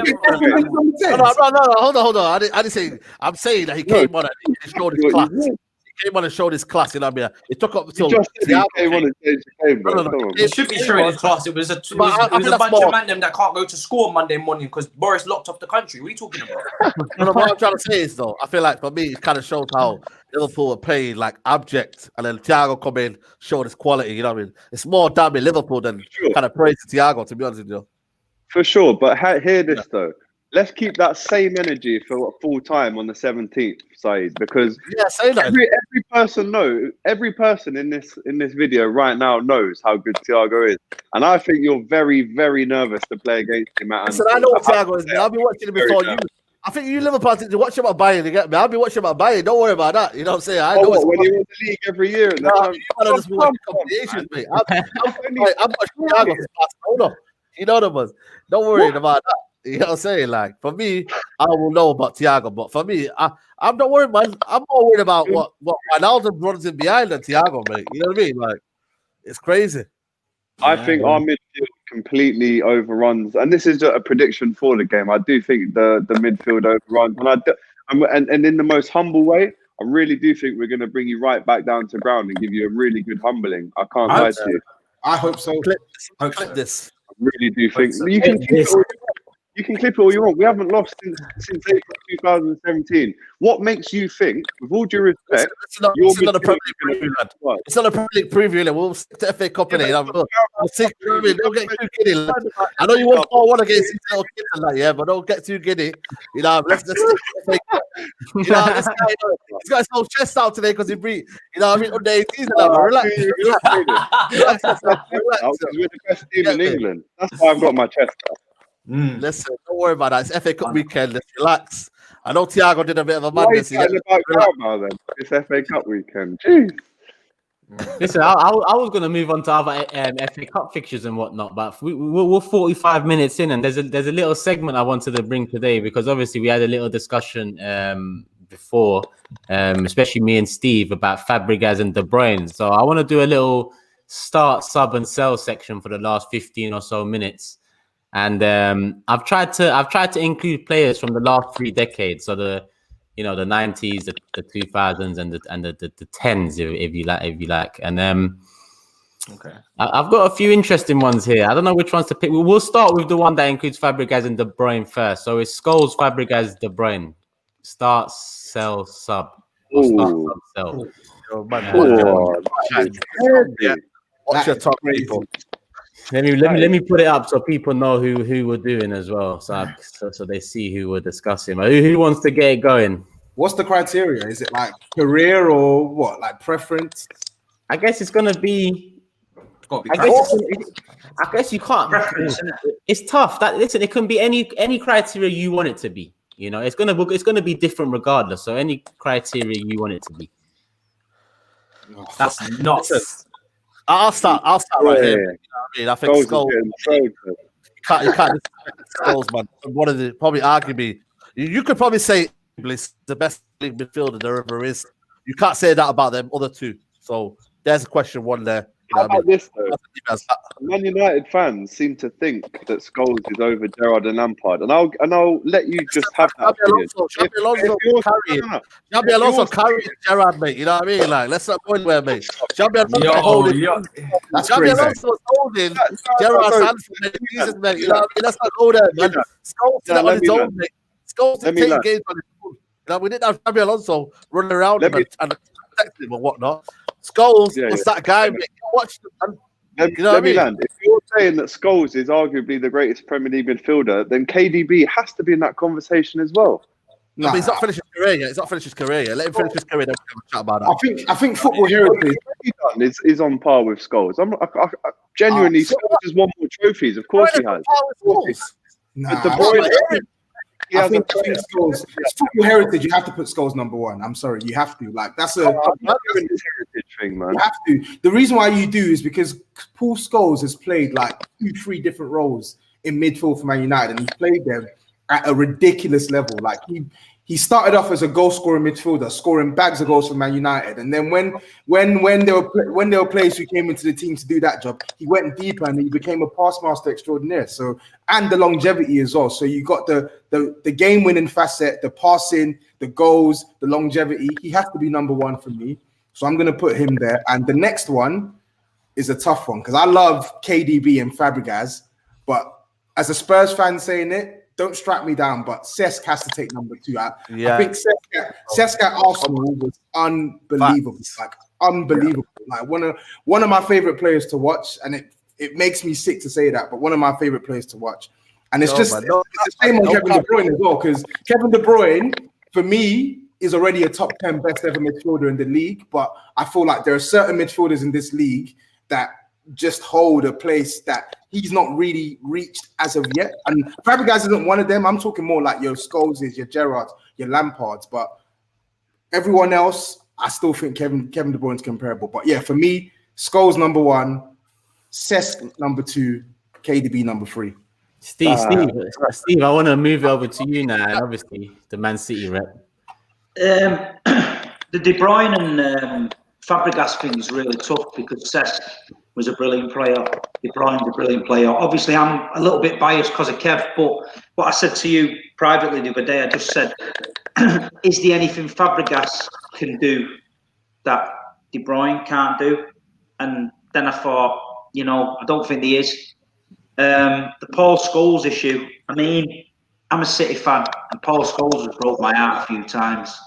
hold on. I didn't say. I'm saying that he came on and he showed his class. He came on and showed his class. You know what I mean? It took up until he came on and changed the game. No. It should be showing his class. It was a bunch of man that can't go to school Monday morning because Boris locked off the country. What are you talking about? No, what I'm trying to say is though, I feel like for me, it kind of showed how Liverpool were playing like abject, and then Thiago come in, showed his quality. You know what I mean? It's more damning Liverpool than kind of praise Thiago, to be honest with you. For sure, but hear this though. Let's keep that same energy for full time on the 17th, SAEED, because every person in this video right now knows how good Thiago is, and I think you're very, very nervous to play against him. Listen, I know what Thiago is. I'll be watching him before you. I think you Liverpool fans to watch him at Bayern. You get me? I'll be watching him at Bayern. Don't worry about that. You know what I'm saying? I know when he wins the league every year. I'm watching Thiago's class. Hold on. You know the ones. Don't worry about that. You know what I'm saying? Like, for me, I will know about Thiago, but for me, I'm not worried, man. I'm more worried about what Ronaldo runs in behind than Thiago, mate. You know what I mean? Like, it's crazy. I think our midfield completely overruns, and this is just a prediction for the game. I do think the midfield overruns, and in the most humble way, I really do think we're going to bring you right back down to ground and give you a really good humbling. I can't lie to you. I hope so. Clip this. I really do think you can clip it all you want. We haven't lost since April 2017. What makes you think, with all due respect, it's not a Premier League preview? It's not a Premier League preview. We'll stick to FA Cup in it. Don't get too giddy. I know you want 4-1 against these little kids and that, yeah, but don't get too giddy. You know, let's stick to FA Cup. You know, this guy, he's got his whole chest out today because he breathed. You know, I mean, on the 18th, relax. We're the best team in England. That's why I've got my chest out. Listen, don't worry about that. It's FA Cup weekend. Let's relax. I know Thiago did a bit of a madness. It's FA Cup weekend. Jeez. Listen, I was going to move on to other FA Cup fixtures and whatnot, but we're 45 minutes in, and there's a little segment I wanted to bring today because obviously we had a little discussion before, especially me and Steve, about Fabregas and De Bruyne. So I want to do a little start, sub, and sell section for the last 15 or so minutes. And I've tried to include players from the last 3 decades, so the 90s, the 2000s, and the 10s, if you like. And okay, I've got a few interesting ones here. I don't know which ones to pick. We'll start with the one that includes Fabregas and De Bruyne first. So it's Scholes, Fabregas, De Bruyne. Start, sell, sub. Or start, sub, sell. What's your top people? Let me put it up so people know who we're doing as well, so they see who we're discussing. Who wants to get it going? What's the criteria? Is it like career or what? Like preference? I guess it's gonna be. I guess you can't. It's tough. Listen, it can be any criteria you want it to be. You know, it's gonna be different regardless. So any criteria you want it to be. That's nuts. I'll start right here. You know what I mean? I think Scholes. You can't disrespect Scholes, man. One of the probably arguably, you could probably say Bliss the best midfielder there ever is. You can't say that about them other two. So there's a question one there. How about this though? Man United fans seem to think that Scholes is over Gerrard and Lampard, and I'll let you just have that. Xabi Alonso carried Gerrard, mate. You know what I mean? Like, let's not go anywhere, mate. Xabi Alonso holding. Xabi Alonso was holding Gerrard's hand for many seasons, mate. You know what I mean? Let's not go there, man. Scholes did it on his own, mate. Scholes did take games on his own. You know, we didn't have Xabi Alonso running around him and protecting him and whatnot. Scholes was that guy, mate. Watch him. Let me land. If you're saying that Scholes is arguably the greatest Premier League midfielder, then KDB has to be in that conversation as well. No, but he's not finished his career yet. He's not finished his career yet. Let him finish his career. Then we can chat about that. I think football heritage is on par with Scholes. I genuinely, Scholes has won more trophies. Of course he has. I think Scholes, it's football heritage. You have to put Scholes number one. I'm sorry, you have to. Like that's a heritage thing, man. You have to. The reason why you do is because Paul Scholes has played like 2-3 different roles in midfield for Man United, and he's played them at a ridiculous level. Like he started off as a goal scoring midfielder, scoring bags of goals for Man United, and then when there were players who came into the team to do that job, he went deeper and he became a pass master extraordinaire. So and the longevity as well. So you got the game winning facet, the passing, the goals, the longevity. He has to be number one for me. So I'm going to put him there. And the next one is a tough one because I love KDB and Fabregas, but as a Spurs fan saying it, don't strike me down, but Cesc has to take number 2 out. Yeah. I think Cesc at Arsenal was unbelievable, like unbelievable. Yeah. Like one of my favorite players to watch, and it makes me sick to say that, but one of my favorite players to watch. And it's it's the same on Kevin De Bruyne as well, because Kevin De Bruyne, for me, is already a top 10 best ever midfielder in the league, but I feel like there are certain midfielders in this league that just hold a place that he's not really reached as of yet. And Fabregas isn't one of them. I'm talking more like your Scholeses, your Gerrards, your Lampards, but everyone else, I still think Kevin De Bruyne's comparable. But yeah, for me, Scholes number 1, Cesc number 2, KDB number 3. Steve, I want to move over to you now, and obviously the Man City rep. The De Bruyne and Fabregas thing is really tough because Cesc was a brilliant player. De Bruyne's a brilliant player. Obviously, I'm a little bit biased because of Kev, but what I said to you privately the other day, I just said, is there anything Fabregas can do that De Bruyne can't do? And then I thought, I don't think there is. The Paul Scholes issue, I mean, I'm a City fan, and Paul Scholes has broke my heart a few times.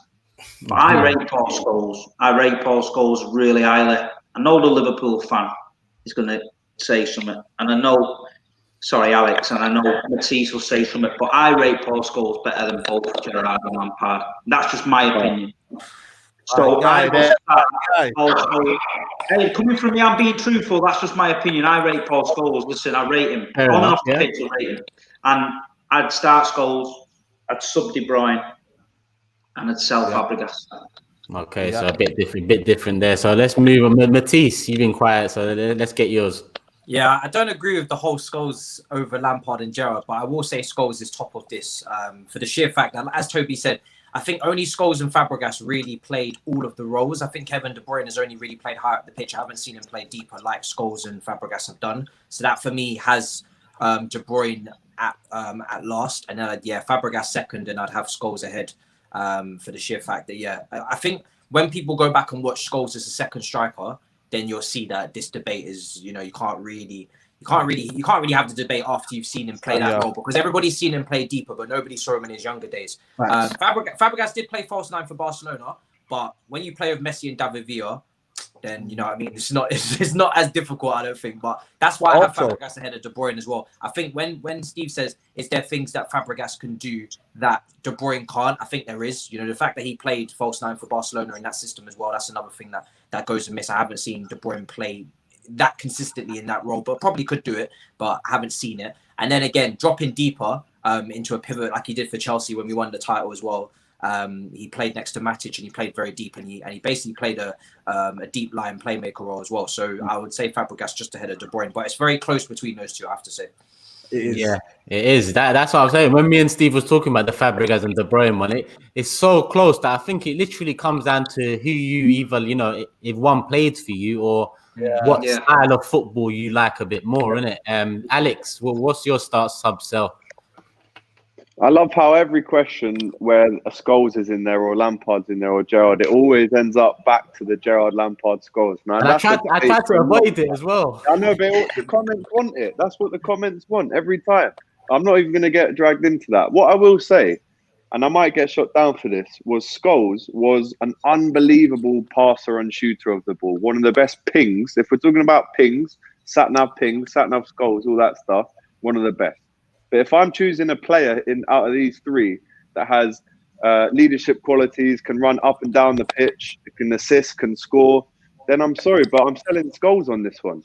But I rate Paul Scholes. I rate Paul Scholes really highly. I know the Liverpool fan is going to say something, and I know, sorry, Alex, and I know Matisse will say something, but I rate Paul Scholes better than both Gerrard and Lampard. That's just my opinion. So, hey, coming from me, I'm being truthful. That's just my opinion. I rate Paul Scholes. Listen, I rate him. On and off the pitch, I rate him. And I'd start Scholes, I'd sub De Bruyne, and I'd sell Fabregas. Okay, so a bit different there. So let's move on. Matisse, you've been quiet, so let's get yours. Yeah, I don't agree with the whole Scholes over Lampard and Gerrard, but I will say Scholes is top of this for the sheer fact that, as Toby said, I think only Scholes and Fabregas really played all of the roles. I think Kevin De Bruyne has only really played higher up the pitch. I haven't seen him play deeper like Scholes and Fabregas have done. So that for me has De Bruyne at last, and then Fabregas second, and I'd have Scholes ahead for the sheer fact that I think when people go back and watch Scholes as a second striker, then you'll see that this debate is you can't really have the debate after you've seen him play that role, because everybody's seen him play deeper, but nobody saw him in his younger days. Right. Fabregas did play false 9 for Barcelona, but when you play with Messi and David Villa, then it's not as difficult, I don't think. But that's why I have Fabregas ahead of De Bruyne as well. I think when Steve says, is there things that Fabregas can do that De Bruyne can't? I think there is. The fact that he played false 9 for Barcelona in that system as well, that's another thing that goes amiss. I haven't seen De Bruyne play that consistently in that role, but probably could do it, but I haven't seen it. And then again, dropping deeper into a pivot like he did for Chelsea when we won the title as well. He played next to Matic and he played very deep, and he basically played a deep line playmaker role as well. So I would say Fabregas just ahead of De Bruyne, but it's very close between those two, I have to say. It is. Yeah, it is. That's what I'm saying. When me and Steve was talking about the Fabregas and De Bruyne one, it's so close that I think it literally comes down to who you either, if one played for you or what style of football you like a bit more, innit? Alex, what's your start sub sell? I love how every question where a Scholes is in there or Lampard's in there or Gerrard, it always ends up back to the Gerrard, Lampard, Scholes. Man, And I tried to avoid it as well. I know, but the comments want it. That's what the comments want every time. I'm not even going to get dragged into that. What I will say, and I might get shot down for this, was Scholes was an unbelievable passer and shooter of the ball. One of the best pings. If we're talking about pings, sat-nav Scholes, all that stuff, one of the best. But if I'm choosing a player out of these three that has leadership qualities, can run up and down the pitch, can assist, can score, then I'm sorry, but I'm selling Scholes on this one.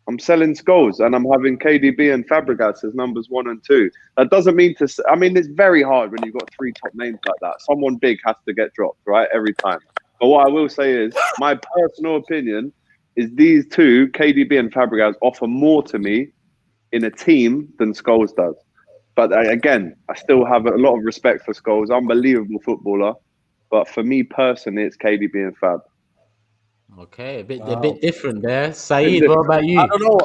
I'm selling Scholes, and I'm having KDB and Fabregas as numbers 1 and 2. That doesn't mean to. I mean, it's very hard when you've got 3 top names like that. Someone big has to get dropped, right, every time. But what I will say is, my personal opinion is these two, KDB and Fabregas, offer more to me in a team than Scholes does. But again, I still have a lot of respect for Scholes. Unbelievable footballer. But for me personally, it's KDB and Fab. Okay, a bit different there. SAEED, what about you? I don't know.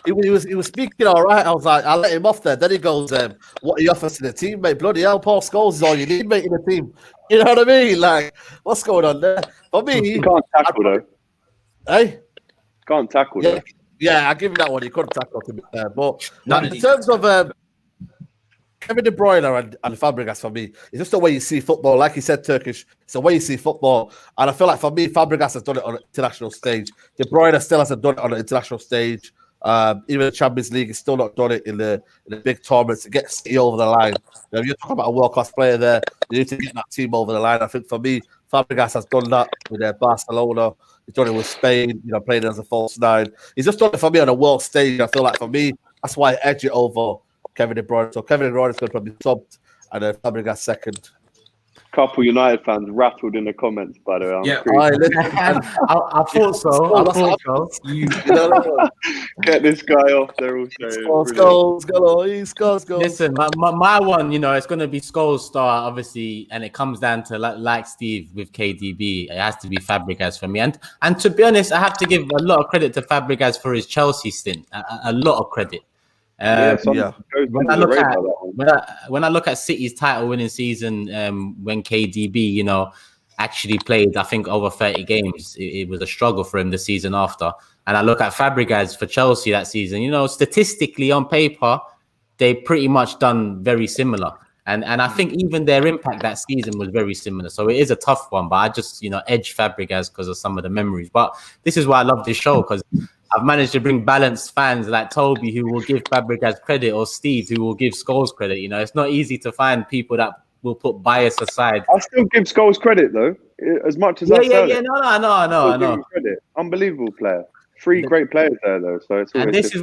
He was speaking all right. I was like, I let him off there. Then he goes, what he offers to the team, mate? Bloody hell, Paul Scholes is all you need, mate, in the team. You know what I mean? Like, what's going on there? For me, he can't tackle though. Hey, can't tackle though. Yeah, I'll give you that one. He couldn't tackle to be fair. But in terms of Kevin De Bruyne and Fabregas, for me, it's just the way you see football. Like you said, Turkish, it's the way you see football. And I feel like for me, Fabregas has done it on an international stage. De Bruyne still hasn't done it on an international stage. Even the Champions League, he's still not done it in the big tournaments to get City over the line. You're talking about a world-class player there. You need to get that team over the line. I think for me, Fabregas has done that with Barcelona. He's done it with Spain, playing as a false 9. He's just done it for me on a world stage. I feel like for me, that's why I edge it over Kevin De Bruyne. So Kevin De Bruyne is going to probably subbed, and then Fabregas second. Couple United fans rattled in the comments, by the way. I thought so. Get this guy off there also. Scholes. Listen, my one, it's going to be Scholes start, obviously, and it comes down to, like Steve with KDB, it has to be Fabregas for me. And to be honest, I have to give a lot of credit to Fabregas for his Chelsea stint. A lot of credit. When I look at City's title winning season, when KDB, actually played, I think over 30 games, it was a struggle for him the season after. And I look at Fabregas for Chelsea that season, statistically on paper, they pretty much done very similar. And I think even their impact that season was very similar. So it is a tough one, but I just, edge Fabregas because of some of the memories. But this is why I love this show, because I've managed to bring balanced fans like Toby, who will give Fabregas credit, or Steve, who will give Scholes credit. It's not easy to find people that will put bias aside. I still give Scholes credit, though, as much as I know. Unbelievable player. 3 great players there, though. So it's and this is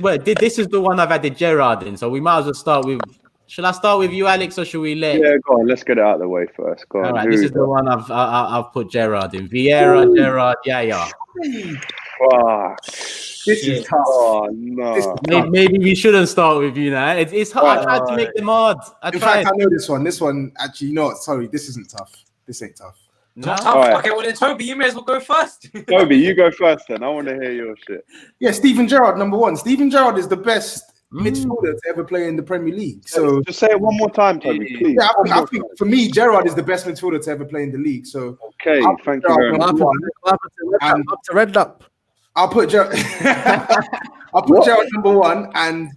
the one I've added Gerrard in. So we might as well start with. Shall I start with you, Alex, or should we let? Yeah, go on. Let's get it out of the way first. Go on. All right, this is the one I've put Gerrard in. Vieira, Gerrard, Yaya. Wow. This is tough. Oh no. Maybe we shouldn't start with you now. It's hard. I tried to make them hard. In fact, I know this one. This one, actually, sorry, this isn't tough. This ain't tough. Not tough. Right. Okay, well then, Toby, you may as well go first. Toby, you go first then. I want to hear your shit. Yeah, Steven Gerrard, number 1. Steven Gerrard is the best midfielder to ever play in the Premier League. So just say it one more time, Toby, please. Yeah, I think for me, Gerrard is the best midfielder to ever play in the league. So okay, thank you very much. I'll put Gerrard number 1, and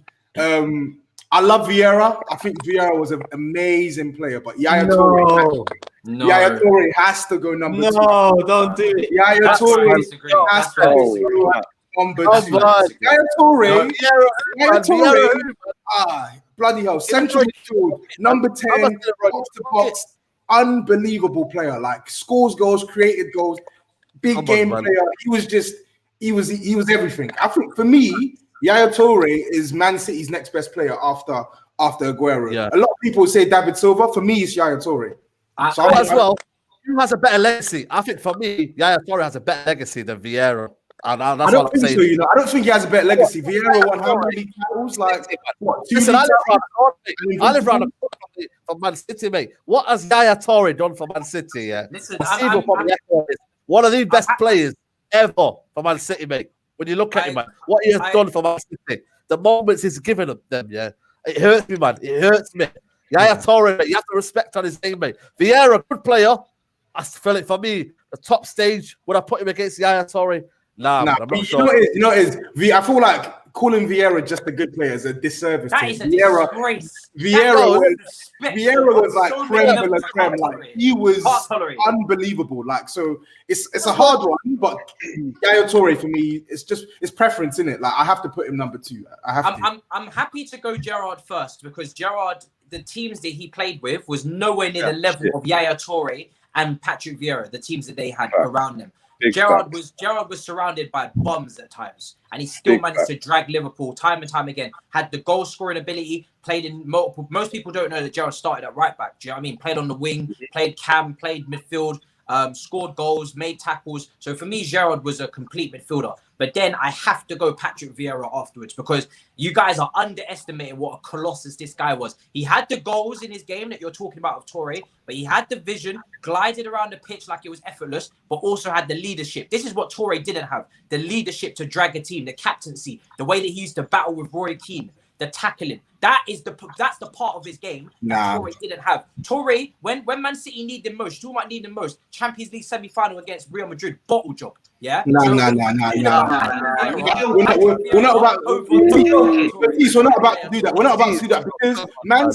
I love Vieira. I think Vieira was an amazing player, but Yaya Toure has to go number 2. No, don't do it. Yaya Toure has to go number 2. Yaya Toure, bloody hell, central midfield, number 10, box to box, unbelievable player. Like scores goals, created goals, big game player. He was everything. I think for me, Yaya Toure is Man City's next best player after Aguero. Yeah. A lot of people say David Silva. For me, it's Yaya Toure. Who has a better legacy? I think for me, Yaya Toure has a better legacy than Vieira. And I that's don't what I'm think saying. so. You know, I don't think he has a better legacy. Vieira won how many titles? Like what? Listen, I live around leagues? the corner from Man City, mate. What has Yaya Toure done for Man City? Yeah, Listen, one of the best players ever for Man City, mate. When you look at him, man, what he has done for Man City, the moments he's given them, yeah, it hurts me, man. It hurts me. Yaya Toure, mate, you have to respect on his name, mate. Vieira, good player. I feel it for me. The top stage, would I put him against Yaya Toure? Nah, man, I'm not sure. You know what it is? I feel like calling Vieira just a good player is a disservice. That is a disgrace. Vieira was like so creme de la many creme. Like, he was unbelievable. Like, so it's a hard one, but Yaya Toure for me, it's preference, in it. Like, I have to put him number 2. I'm happy to go Gerrard first, because Gerrard, the teams that he played with was nowhere near the level of Yaya Toure and Patrick Vieira, the teams that they had around them. Gerrard was surrounded by bums at times, and he still managed to drag Liverpool time and time again. Had the goal scoring ability, played in multiple. Most people don't know that Gerrard started at right back. Do you know what I mean? Played on the wing, played cam, played midfield, scored goals, made tackles. So for me, Gerrard was a complete midfielder. But then I have to go Patrick Vieira afterwards, because you guys are underestimating what a colossus this guy was. He had the goals in his game that you're talking about of Toure, but he had the vision, glided around the pitch like it was effortless, but also had the leadership. This is what Toure didn't have. The leadership to drag a team, the captaincy, the way that he used to battle with Roy Keane, the tackling. That's the part of his game that Toure didn't have. Toure, when Man City need them most, talking about need them most, Champions League semi-final against Real Madrid, bottle job. Yeah? We're not about to do that. We're not about to do that, because Man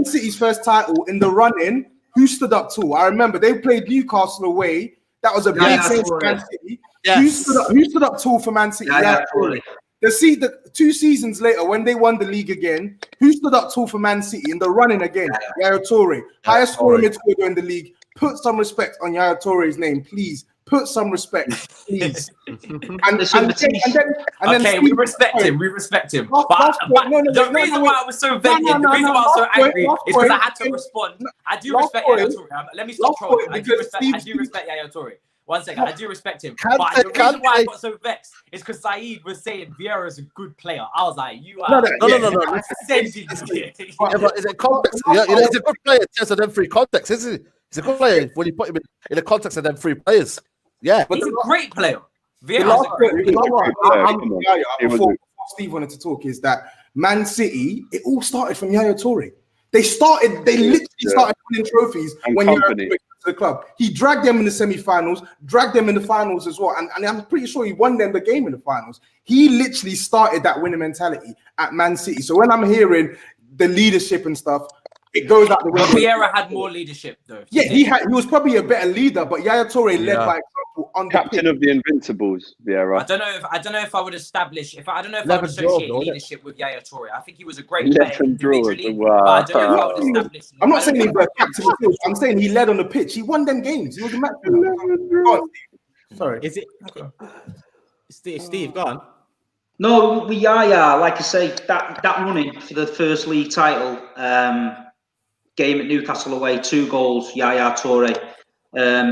City's first title in the run-in, who stood up tall? I remember they played Newcastle away. That was a big thing for Man City. Yes. Who stood up tall for Man City? The 2 seasons later, when they won the league again, who stood up tall for Man City in the running again? Yaya Toure, highest scoring midfielder in the league. Put some respect on Yaya Toure's name, please. Put some respect, please. We respect him. We respect him. The reason why I was so vented, the reason why I was so angry, is because I had to respond. I do respect Yaya Toure. Let me stop trolling. I do respect Yaya Toure. 1 second, I do respect him. But the reason why I got so vexed is because SAEED was saying Vieira is a good player. I was like, you are. No. Is it context? He's a good player in terms of them 3 contexts, isn't he? He's a good player when you put him in the context of them 3 players. Yeah, he's a great player. Before Steve wanted to talk, is that Man City, it all started from Yaya Toure. They literally started winning trophies when Yaya Toure came to the club. He dragged them in the semi-finals, dragged them in the finals as well, and I'm pretty sure he won them the game in the finals. He literally started that winning mentality at Man City. So when I'm hearing the leadership and stuff, it goes out the window. Vieira had more leadership, though. Yeah, he was probably a better leader, but Yaya Toure led by example on the captain of the Invincibles, Vieira. I don't know if I would establish I would associate leadership with Yaya Toure. I think he was a great player individually. Wow. I don't know if I would establish. I'm not saying he was a captain of the field. I'm saying he led on the pitch. He won them games. He was a match winner. Sorry. Is it Steve, go on. No, with Yaya, like I say, that running for the first league title, game at Newcastle away, 2 goals, Yaya Toure.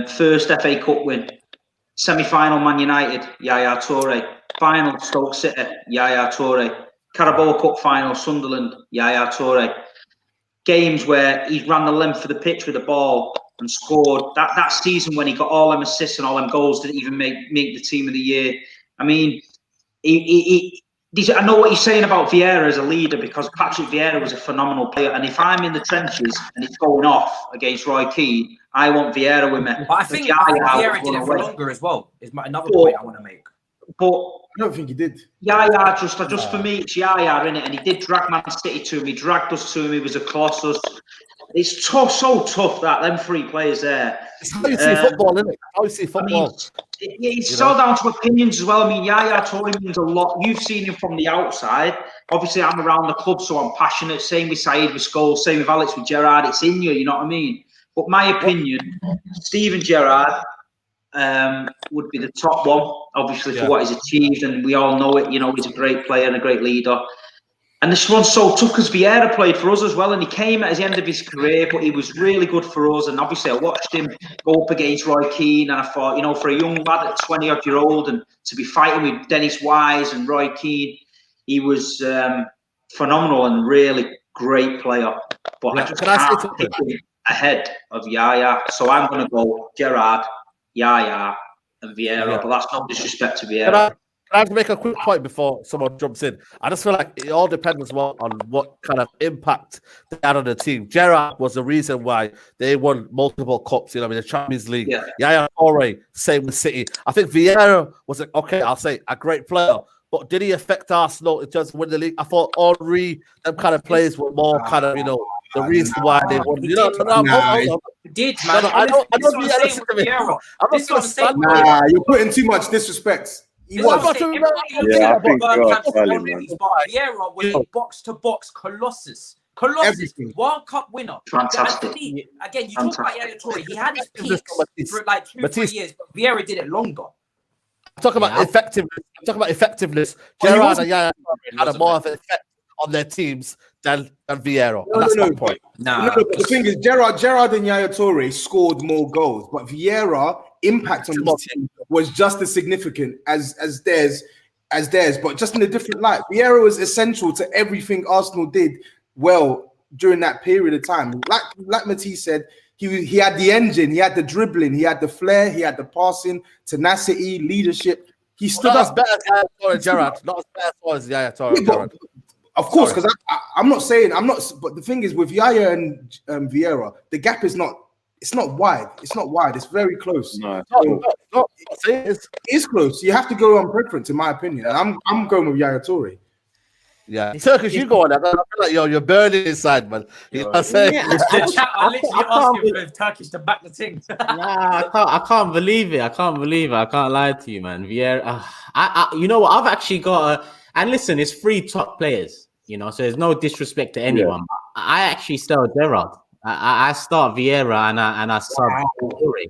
First FA Cup win, semi-final Man United, Yaya Toure. Final Stoke City, Yaya Toure. Carabao Cup final, Sunderland, Yaya Toure. Games where he's ran the length of the pitch with the ball and scored. That season when he got all them assists and all them goals didn't even make the team of the year. I mean, I know what you're saying about Vieira as a leader, because Patrick Vieira was a phenomenal player. And if I'm in the trenches and it's going off against Roy Keane, I want Vieira with me. But I think Vieira did it for longer as well. Is another point I want to make. But I don't think he did. Yaya, just for me, it's Yaya, innit? And he did drag Man City to him. He dragged us to him. He was a colossus. It's tough, so tough that them 3 players there. It's how you see football, isn't it? How you see football. I mean, it's so down to opinions as well. I mean, Yaya Toure means a lot. You've seen him from the outside. Obviously, I'm around the club, so I'm passionate. Same with SAEED, with Scholes. Same with Alex, with Gerrard. It's in you, you know what I mean? But my opinion, Steven Gerrard would be the top one, obviously, for what he's achieved. And we all know it. You know, he's a great player and a great leader. And this one's so tough because Vieira played for us as well, and he came at the end of his career, but he was really good for us. And obviously, I watched him go up against Roy Keane, and I thought, you know, for a young lad at 20-odd-year-old, and to be fighting with Dennis Wise and Roy Keane, he was phenomenal and really great player. But I just can't pick him ahead of Yaya. So I'm going to go Gerrard, Yaya, and Vieira. But that's no disrespect to Vieira. I have to make a quick point before someone jumps in. I just feel like it all depends as well on what kind of impact they had on the team. Gerrard was the reason why they won multiple cups, you know, in the Champions League. Yeah. Yaya Toure, same with City. I think Vieira was, I'll say, a great player. But did he affect Arsenal in terms of winning the league? I thought Henry, them kind of players were more kind of, you know, the reason why they won. You know, Did, man. I don't Nah, you're putting too much disrespect. Vieira was box-to-box colossus. Everything. World Cup winner. Fantastic. Again, you talk about Yaya Toure. He had his peaks for like 2-3 years, but Vieira did it longer. I'm talking about effectiveness. Gerrard and Yaya had a more of an effect on their teams than Vieira. That's my point. No, but the thing is, Gerrard and Yaya Toure scored more goals, but Vieira impact on his team was just as significant as theirs, but just in a different light. Vieira was essential to everything Arsenal did well during that period of time. Like Matisse said, he had the engine, he had the dribbling, he had the flair, he had the passing, tenacity, leadership. He stood up better as Gerrard, not as bad as Yaya Toure. Of course, because I'm not saying but the thing is with Yaya and Vieira, the gap is not. It's not wide. It's not wide. It's very close. No, it's close. You have to go on preference, in my opinion. And I'm going with Yaya Toure. Yeah, Turkish, you go on. I feel like you're burning inside, man. You know what I'm saying? I literally asked you for Turkish to back the thing. I can't believe it. I can't lie to you, man. Vieira. You know what? I've actually got and listen, it's 3 top players. You know, so there's no disrespect to anyone. Yeah. I actually start Gerrard. I start Vieira and I start Toure.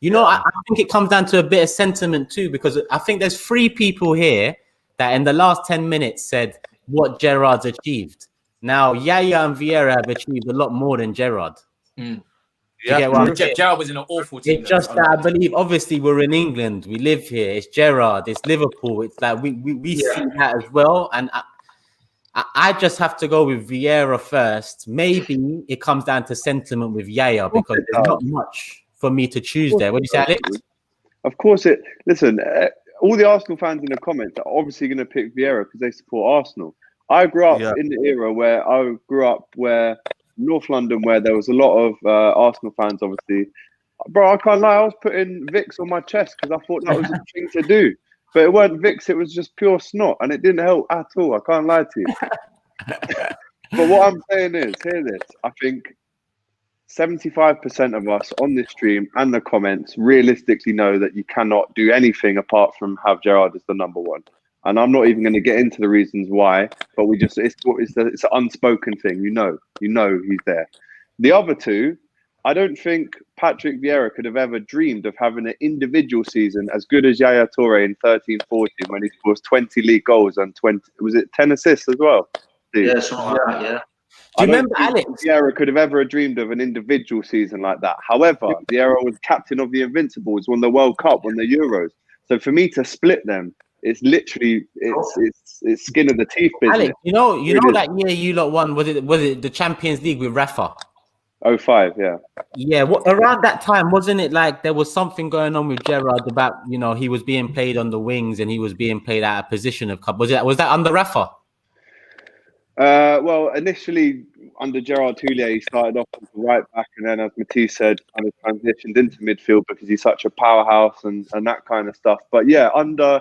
You know, I think it comes down to a bit of sentiment too, because I think there's 3 people here that in the last 10 minutes said what Gerrard's achieved. Now, Yaya and Vieira have achieved a lot more than Gerrard. Gerrard was in an awful team. It's just that I believe, obviously, we're in England. We live here. It's Gerrard. It's Liverpool. It's like we see that as well. And I just have to go with Vieira first. Maybe it comes down to sentiment with Yaya because there's not much for me to choose there. What do you say, Alex? Of course, listen, all the Arsenal fans in the comments are obviously going to pick Vieira because they support Arsenal. I grew up in the era where North London, where there was a lot of Arsenal fans, obviously. Bro, I can't lie, I was putting Vicks on my chest because I thought that was the thing to do. But it weren't Vicks, it was just pure snot, and it didn't help at all. I can't lie to you. But what I'm saying is, hear this, I think 75% of us on this stream and the comments realistically know that you cannot do anything apart from have Gerrard as the number 1. And I'm not even going to get into the reasons why, but it's an unspoken thing. You know he's there. The other 2, I don't think Patrick Vieira could have ever dreamed of having an individual season as good as Yaya Toure in 13-14 when he scores 20 league goals and 10 assists as well? Yeah, something like that, yeah. Do you remember Alex? Vieira could have ever dreamed of an individual season like that. However, Vieira was captain of the Invincibles, won the World Cup, won the Euros. So for me to split them, it's literally it's skin of the teeth business. Alex, you know that year you lot won, was it the Champions League with Rafa? 05, yeah. Yeah, around that time, wasn't it like there was something going on with Gerrard about, you know, he was being played on the wings and he was being played out of position of cup. Was that under Rafa? Well, initially under Gerrard Houllier, he started off as a right back, and then, as Matisse said, kind of transitioned into midfield because he's such a powerhouse and that kind of stuff. But yeah, under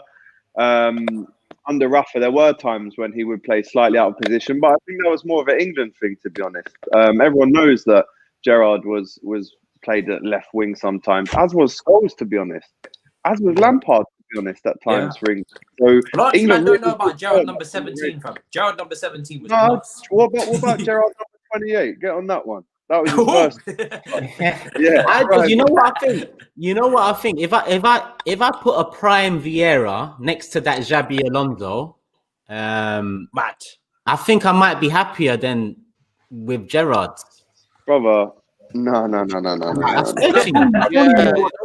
Rafa, there were times when he would play slightly out of position, but I think that was more of an England thing, to be honest. Everyone knows that Gerrard was played at left wing sometimes, as was Scholes, to be honest, as was Lampard, to be honest, at times. Yeah. So a lot of England don't know about Gerrard number 17, fam. Gerrard number 17 was nuts. What about Gerrard number 28? Get on that one. That was his first. Yeah. You know what I think? If I put a prime Vieira next to that Xabi Alonso, Mad. I think I might be happier than with Gerrard. Brother. No. I swear to you.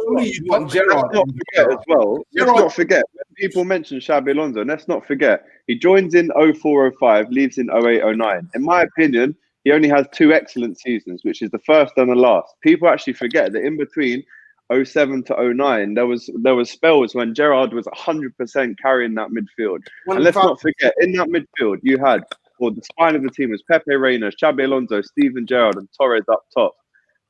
Only you want Let's Gerrard. not forget as well. Let's not forget when people mention Xabi Alonso. Let's not forget he joins in 04-05, leaves in 08-09. In my opinion, he only has 2 excellent seasons, which is the first and the last. People actually forget that in between 07 to 09, there was spells when Gerrard was 100% carrying that midfield. And let's not forget, in that midfield, you had, or the spine of the team was Pepe Reina, Xabi Alonso, Steven Gerrard, and Torres up top,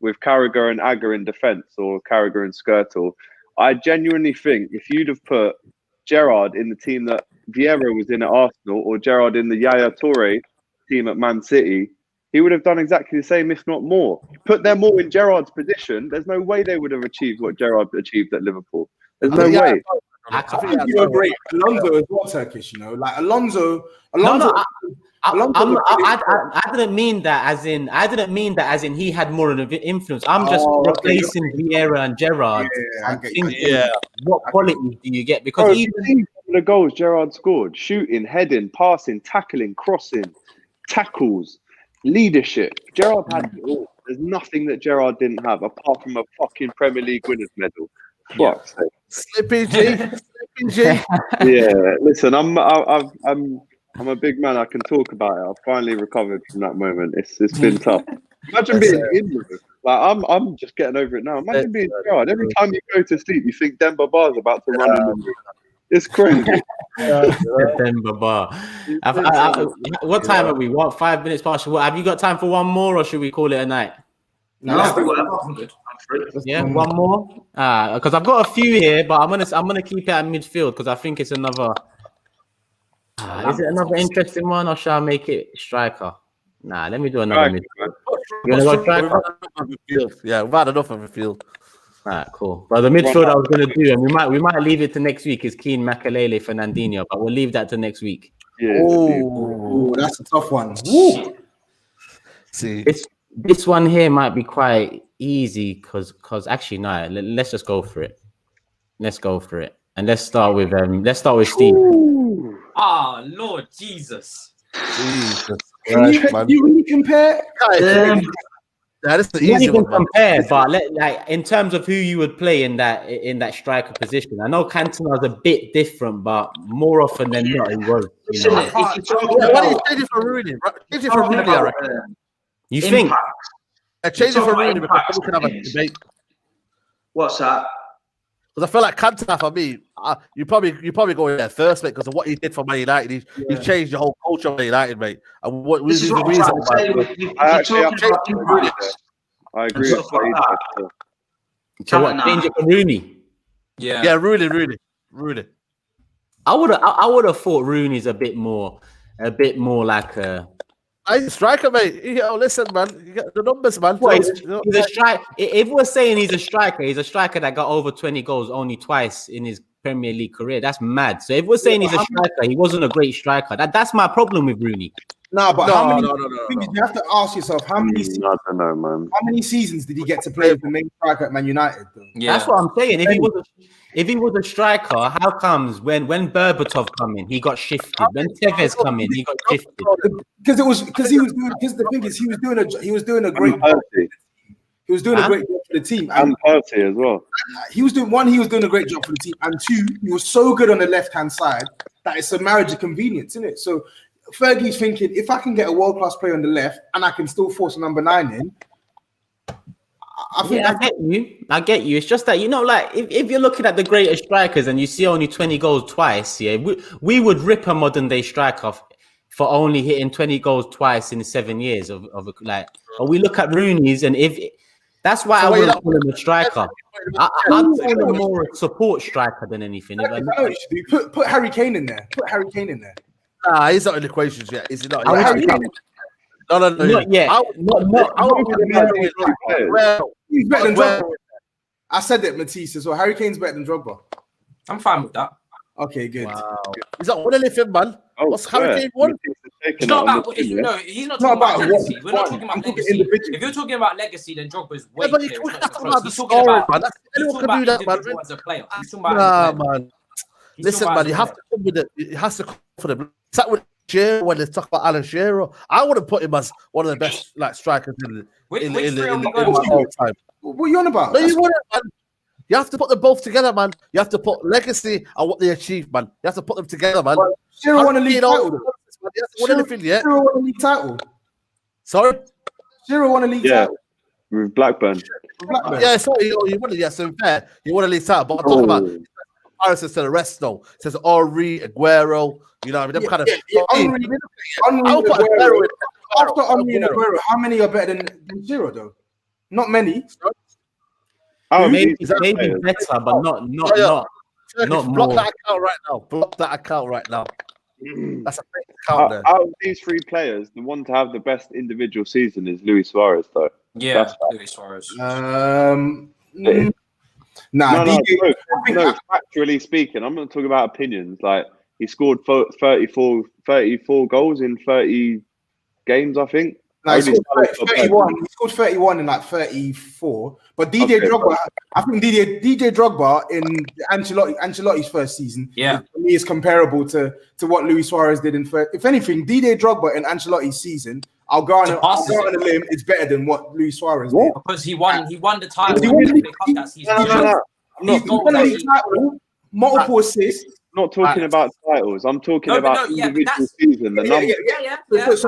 with Carragher and Agger in defence, or Carragher and Skirtle. I genuinely think if you'd have put Gerrard in the team that Vieira was in at Arsenal, or Gerrard in the Yaya Toure team at Man City, he would have done exactly the same, if not more. Put them all in Gerrard's position, there's no way they would have achieved what Gerrard achieved at Liverpool. There's no way. I think you agree. Alonso is not Turkish, you know. Like Alonso. I didn't mean that as in. I didn't mean that as in he had more of an influence. I'm just replacing Vieira and Gerrard. What quality do you get? Because even the goals Gerrard scored: shooting, heading, passing, tackling, crossing, tackles, leadership. Gerrard had it all. There's nothing that Gerrard didn't have apart from a fucking Premier League winners medal. Fuck's sake. Slippy G. Yeah, listen, I'm a big man. I can talk about it. I've finally recovered from that moment. It's been tough. Imagine being injured. Like I'm just getting over it now. Imagine being Gerrard. Every time you go to sleep, you think Demba Ba's about to run in the room. It's crazy. Demba Ba. What time are we? What, 5 minutes past? Have you got time for one more, or should we call it a night? No, I'm good. I'm free. Yeah, one more. Because I've got a few here, but I'm gonna keep it at midfield because I think it's another. Is it another interesting one, or shall I make it striker? Nah, let me do another midfield. You gonna go striker? Yeah, we've had enough of midfield. All right, cool. But the midfield I was gonna do, and we might leave it to next week, is Keane, Makelele, Fernandinho, but we'll leave that to next week. Yeah. Oh, that's a tough one. Woo. See, this one here might be quite easy because actually no, let's just go for it. Let's go for it, and let's start with Steve. Ah, Lord Jesus. Can you really compare? That's the You easy can one. compare, but like in terms of who you would play in that striker position, I know Cantona's a bit different, but more often than not, he was. You know. Why don't you change it for Rooney? Change it for Rooney, I reckon. You think? Change it for Rooney because we can have a debate. What's that? Because I feel like Cantona for me, you probably go in there first, mate, because of what he did for Man United. He changed the whole culture of Man United, mate. And what was the reason why? I agree. So what? Change it for Rooney. Yeah, Rooney. I would have thought Rooney's a bit more like a. He's a striker, mate. Listen, man. You got the numbers, man. Well, he's a striker. If we're saying he's a striker that got over 20 goals only twice in his Premier League career. That's mad. So if we're saying he's a striker, he wasn't a great striker. That's my problem with Rooney. No, but how many? No. You have to ask yourself how many. I don't know, man. How many seasons did he get to play with the main striker at Man United? Though? Yeah, that's what I'm saying. If he was a striker, how comes when Berbatov come in, he got shifted? When Tevez come in, he got shifted. Because the thing is, he was doing a great job. He was doing a great job for the team. And Percy as well. He was doing a great job for the team, and two, he was so good on the left-hand side that it's a marriage of convenience, isn't it? So Fergie's thinking, if I can get a world-class player on the left and I can still force a number 9 in, I get you. It's just that, like if you're looking at the greatest strikers and you see only 20 goals twice, we would rip a modern day striker for only hitting 20 goals twice in 7 years of or we look at Rooney's, and if that's why I wouldn't call him a striker. I'd call him more a support striker than anything. Put Harry Kane in there. Nah, he's not in the equations yet. Is he not? No. Not yet. He's better than Drogba. I said that, Matisse. So Harry Kane's better than Drogba. I'm fine with that. Okay, good. Wow. He's not winning anything, man. What's Harry Kane won? It's not about he's not talking about legacy. We're not talking about legacy. If you're talking about legacy, then Drogba's way clearer. He's talking about as a player. He's talking about man. Listen, man, you have to come with it. It has to come for the. It's like with Shearer when they talk about Alan Shearer. I wouldn't put him as one of the best like strikers in all time. What are you on about? No, you wouldn't, man. You have to put them both together, man. You have to put legacy and what they achieved, man. You have to put them together, man. Shearer won a league title. Shearer won a league title. Sorry? Shearer won a league title. With Blackburn. Yeah, sorry, you won it. Yeah, so fair. You won a league title, but I'm talking about comparisons to the rest, though. It says Henry, Aguero, you know, them kind of. After Henry and Aguero, how many are better than Shearer, though? Not many. Maybe better, but not block more. that account right now. Block that account right now. That's a fake account there. Out of these three players, the one to have the best individual season is Luis Suarez, though. Yeah, Luis Suarez. Factually speaking, I'm not talking about opinions. Like, he scored 34 goals in 30 games, I think. No, he scored 31. He scored 31 in like 34. But Drogba, I think DJ Drogba in Ancelotti's first season, for me, is comparable to what Luis Suarez did in first. If anything, DJ Drogba in Ancelotti's season, I'll go on a limb. It's better than what Luis Suarez did because he won the title. He won a league title, multiple assists. Not talking about titles. I'm talking about individual season. The numbers.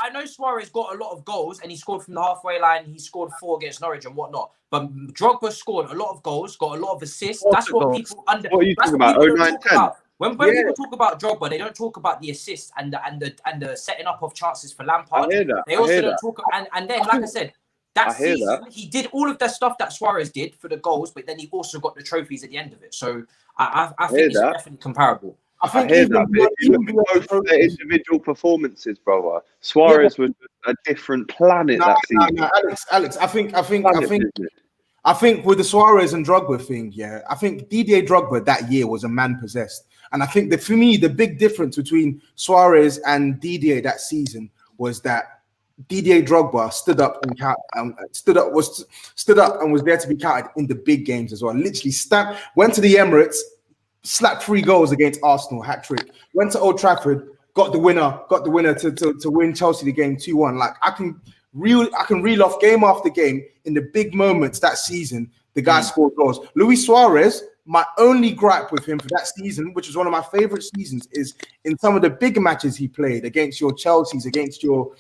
I know Suarez got a lot of goals and he scored from the halfway line. He scored 4 against Norwich and whatnot. But Drogba scored a lot of goals, got a lot of assists. That's what people under. What are you talking about? 09-10. When people talk about Drogba, they don't talk about the assists and the setting up of chances for Lampard. They also don't talk. And then, like I said, that season he did all of the stuff that Suarez did for the goals, but then he also got the trophies at the end of it. So I think it's definitely comparable. I hear that. Both their individual performances, brother. Suarez was a different planet that season. Alex, I think with the Suarez and Drogba thing, I think Didier Drogba that year was a man possessed, and I think that for me the big difference between Suarez and Didier that season was that Didier Drogba stood up and was there to be counted in the big games as well. Literally went to the Emirates, slapped 3 goals against Arsenal, hat trick. Went to Old Trafford, got the winner to win Chelsea the game 2-1. Like I can reel off game after game in the big moments that season. The guy scored goals. Luis Suarez. My only gripe with him for that season, which was one of my favorite seasons, is in some of the bigger matches he played against your Chelseas, against your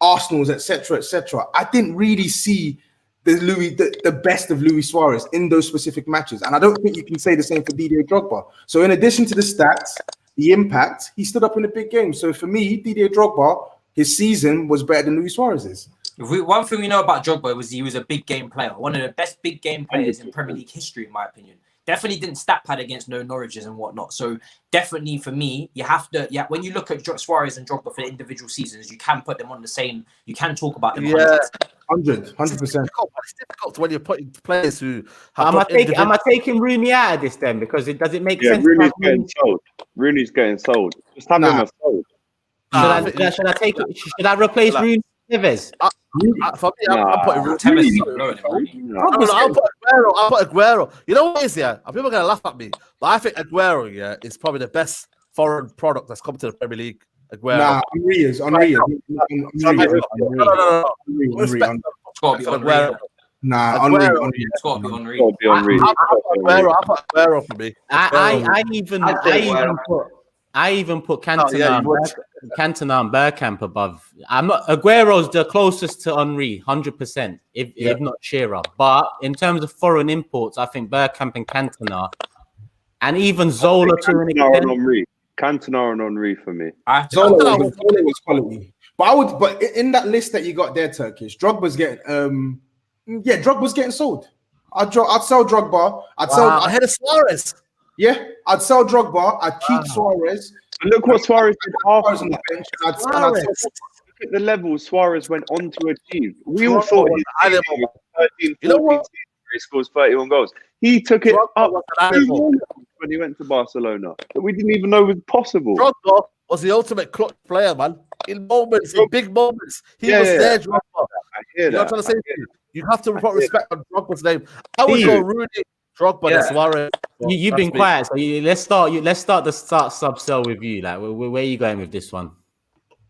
Arsenals, etc. I didn't really see the best of Luis Suarez in those specific matches, and I don't think you can say the same for Didier Drogba. So in addition to the stats, the impact, he stood up in the big games. So for me, Didier Drogba, his season was better than Luis Suarez's. One thing we know about Drogba was he was a big game player, one of the best big game players in Premier League history, in my opinion. Definitely didn't stat pad against no Norwiches and whatnot. So definitely for me, you have to, when you look at Suarez and Drogba for the individual seasons, you can put them on the same, you can talk about them. 100%. It's difficult when you're putting players who am I taking Rooney out of this then? Because does it make sense? Rooney's getting sold. Rooney's getting sold. Just have him sold. Should I take it? Should I replace Rooney with Tevez? For me, I'm putting Rooney. I'll put Aguero. You know what it is, and people are going to laugh at me, but I think Aguero, is probably the best foreign product that's come to the Premier League. Aguero. Nah, Henry is. No. It's got to be Aguero. Nah, It's got to be Henry. I'll put Aguero for me. I even put Cantona and Bergkamp above. Aguero's the closest to Henry, 100%, if not Shearer. But in terms of foreign imports, I think Bergkamp and Cantona, and even Zola to an extent. Cantona and Henry for me. Zola was quality. But in that list that you got there, Turkish, Drogba's getting sold. I'd sell Drogba. I'd sell ahead of Suarez. Yeah, I'd sell Drogba. I'd keep Suarez. And look what Suarez did after on the bench. Look at the levels Suarez went on to achieve. We all thought he was 13, 14 he scores 31 goals. He took it up when he went to Barcelona that we didn't even know was possible. Drogba was the ultimate clutch player, man. In moments, in big moments, he was there. Drogba. I hear that. You have to put respect on Drogba's name. I would go Rooney. Drogba, Yeah. Suarez. You've been quiet, so let's start the sub sell with you. Like, where are you going with this one?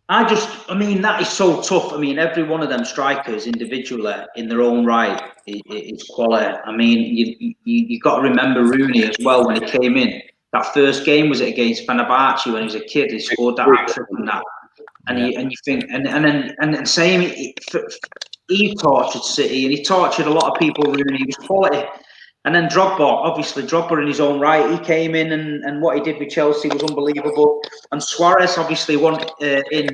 I mean, that is so tough. I mean, every one of them strikers individually in their own right is quality. I mean, you got to remember Rooney as well when he came in. That first game was it against Fenerbahce when he was a kid. He scored that hat-trick and that. And you think, and then same. He tortured City and he tortured a lot of people. Rooney, he was quality. And then Drogba, obviously Drogba in his own right, he came in and what he did with Chelsea was unbelievable. And Suarez obviously wasn't in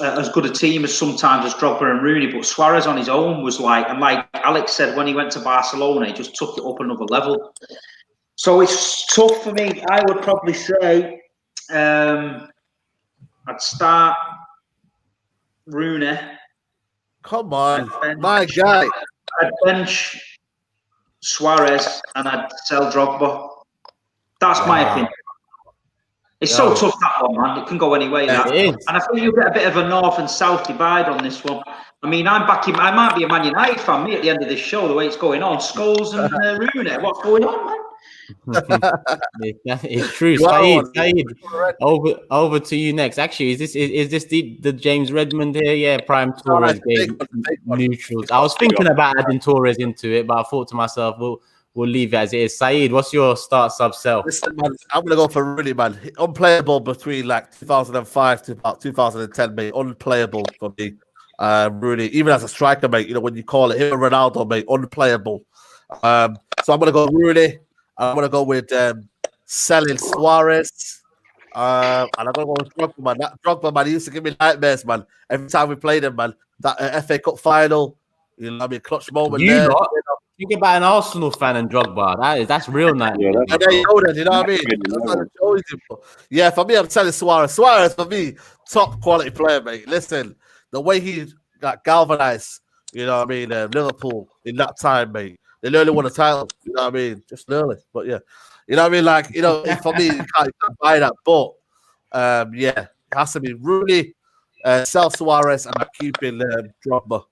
as good a team as sometimes as Drogba and Rooney, but Suarez on his own was like Alex said, when he went to Barcelona, he just took it up another level. So it's tough for me. I would probably say I'd start Rooney. Come on, my guy. I'd bench Suarez and I'd sell Drogba. That's my opinion. It's so tough, that one, man. It can go any way. That. And I think you'll get a bit of a north and south divide on this one. I mean, I might be a Man United fan, me, at the end of this show, the way it's going on. Scholes and Rooney, what's going on, man? It's true. Saeed, over to you next. Actually, is this the James Redmond here? Yeah, prime Torres game neutrals. I was thinking about adding Torres into it, but I thought to myself, we'll leave it as it is. Saeed, what's your start sub sell? Listen, man, I'm gonna go for Rooney, man. Unplayable between like 2005 to about 2010, mate. Unplayable for me. Rooney, even as a striker, mate. You know when you call it him and Ronaldo, mate. Unplayable. So I'm gonna go Rooney. I'm going to go with selling Suarez. And I'm going to go with Drogba, man. That Drogba, man, he used to give me nightmares, man. Every time we played him, man. That FA Cup final, you know what I mean? Clutch moment there. Think about an Arsenal fan and Drogba. That's real nightmare. You know what I mean? Yeah, for me, I'm selling Suarez. Suarez, for me, top quality player, mate. Listen, the way he got galvanized, you know what I mean, Liverpool in that time, mate. They nearly won a title, you know what I mean? Just nearly, but yeah. You know what I mean? Like, you know, for me, you can't buy that. But, yeah, it has to be Rooney, sell Suarez, and I'm keeping Drogba.